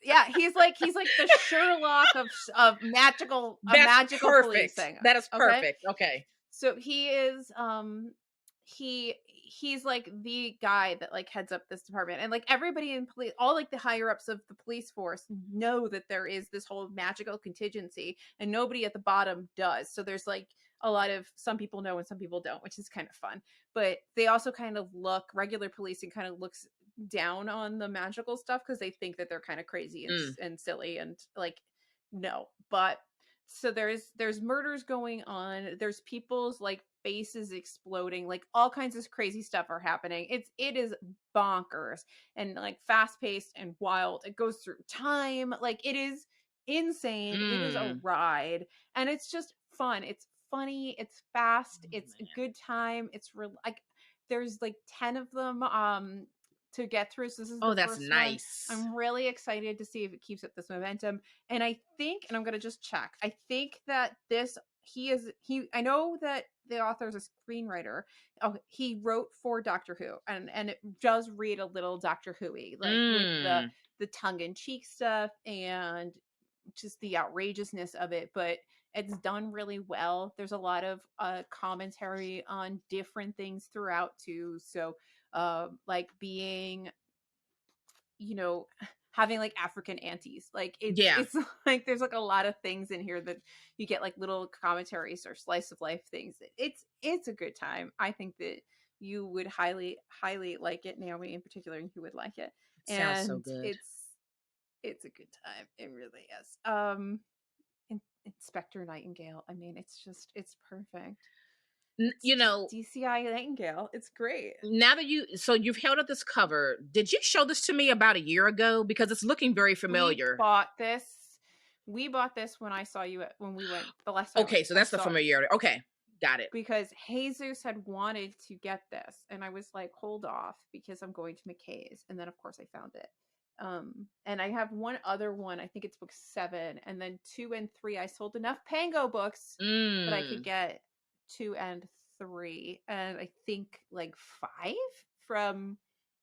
Speaker 1: yeah, he's like the Sherlock of magical policing.
Speaker 2: That is perfect. Okay.
Speaker 1: So he is he he's like the guy that like heads up this department, and like everybody in police, all like the higher ups of the police force know that there is this whole magical contingency, and nobody at the bottom does. So there's like a lot of, some people know and some people don't, which is kind of fun. But they also kind of look, regular policing kind of looks down on the magical stuff because they think that they're kind of crazy and silly and like no. But so there's murders going on, there's people's like faces exploding, like all kinds of crazy stuff are happening. It is bonkers and like fast paced and wild. It goes through time, like it is insane. It is a ride, and it's just fun. It's funny, it's fast, it's a good time. It's like there's like 10 of them to get through. So this is the
Speaker 2: that's
Speaker 1: first
Speaker 2: nice.
Speaker 1: one. I'm really excited to see if it keeps up this momentum. And I think, and I'm gonna just check, I think that this I know that the author is a screenwriter. Oh, he wrote for Doctor Who, and it does read a little Doctor Who-y, like with the tongue-in-cheek stuff and just the outrageousness of it, but it's done really well. There's a lot of commentary on different things throughout too. So like being, you know, having like African aunties, like it's like there's like a lot of things in here that you get like little commentaries or slice of life things. It's a good time. I think that you would highly like it, Naomi in particular, and you would like it.
Speaker 2: Sounds so good.
Speaker 1: It's a good time. It really is. Inspector Nightingale, I mean, it's perfect.
Speaker 2: You know,
Speaker 1: DCI Nightingale, it's great.
Speaker 2: Now that you've held up this cover, did you show this to me about a year ago? Because it's looking very familiar.
Speaker 1: We bought this when I saw you when we went the last time.
Speaker 2: Okay, so that's the familiarity. Okay, got it.
Speaker 1: Because Jesus had wanted to get this, and I was like, hold off, because I'm going to McKay's, and then of course I found it. And I have one other one, I think it's book 7, and then 2 and 3 I sold enough Pango books that I could get 2 and 3, and I think like 5 from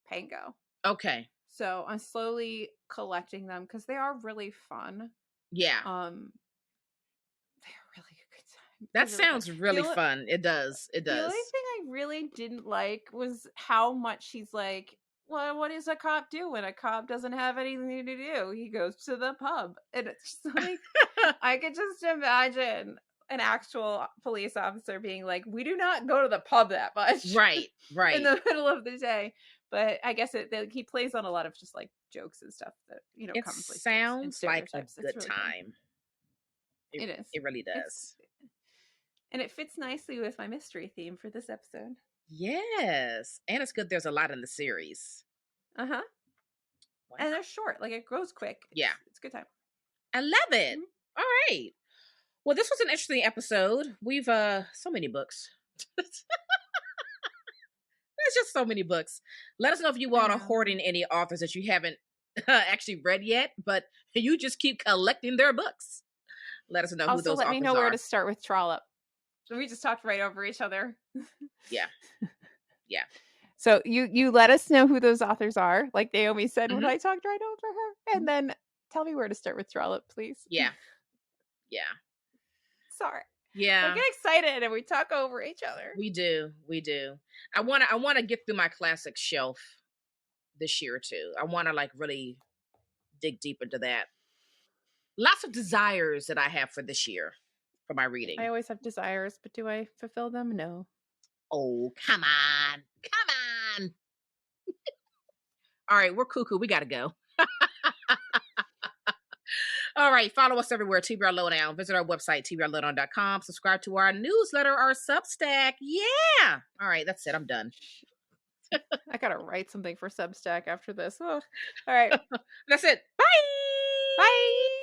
Speaker 1: Pango.
Speaker 2: Okay.
Speaker 1: So I'm slowly collecting them because they are really fun.
Speaker 2: Yeah.
Speaker 1: They're really a good time.
Speaker 2: That sounds really fun. It does. It does.
Speaker 1: The only thing I really didn't like was how much he's like, well, what does a cop do when a cop doesn't have anything to do? He goes to the pub. And it's just like, I could just imagine an actual police officer being like, we do not go to the pub that much.
Speaker 2: Right.
Speaker 1: In the middle of the day. But I guess he plays on a lot of just like jokes and stuff that, you know,
Speaker 2: it sounds like a good really time. It is. It really does.
Speaker 1: And it fits nicely with my mystery theme for this episode.
Speaker 2: Yes. And it's good there's a lot in the series.
Speaker 1: Uh-huh. Wow. And they're short. Like, it grows quick. It's a good time.
Speaker 2: I love it. Mm-hmm. All right. Well, this was an interesting episode. We've so many books. There's just so many books. Let us know if you all are hoarding any authors that you haven't actually read yet, but you just keep collecting their books. Let us know who those authors are. Also, let me know
Speaker 1: where to start with Trollope. We just talked right over each other.
Speaker 2: Yeah.
Speaker 1: So you let us know who those authors are, like Naomi said when I talked right over her, and then tell me where to start with Trollope, please.
Speaker 2: Yeah.
Speaker 1: Sorry.
Speaker 2: Yeah.
Speaker 1: We get excited and we talk over each other.
Speaker 2: We do. I wanna get through my classic shelf this year too. I wanna like really dig deep into that. Lots of desires that I have for this year for my reading.
Speaker 1: I always have desires, but do I fulfill them? No.
Speaker 2: Oh, come on. All right, we're cuckoo. We gotta go. All right, follow us everywhere, TBR Lowdown. Visit our website, tbrlowdown.com. Subscribe to our newsletter, our Substack. Yeah. All right, that's it. I'm done.
Speaker 1: I gotta write something for Substack after this. Oh. All right.
Speaker 2: That's it. Bye.
Speaker 1: Bye.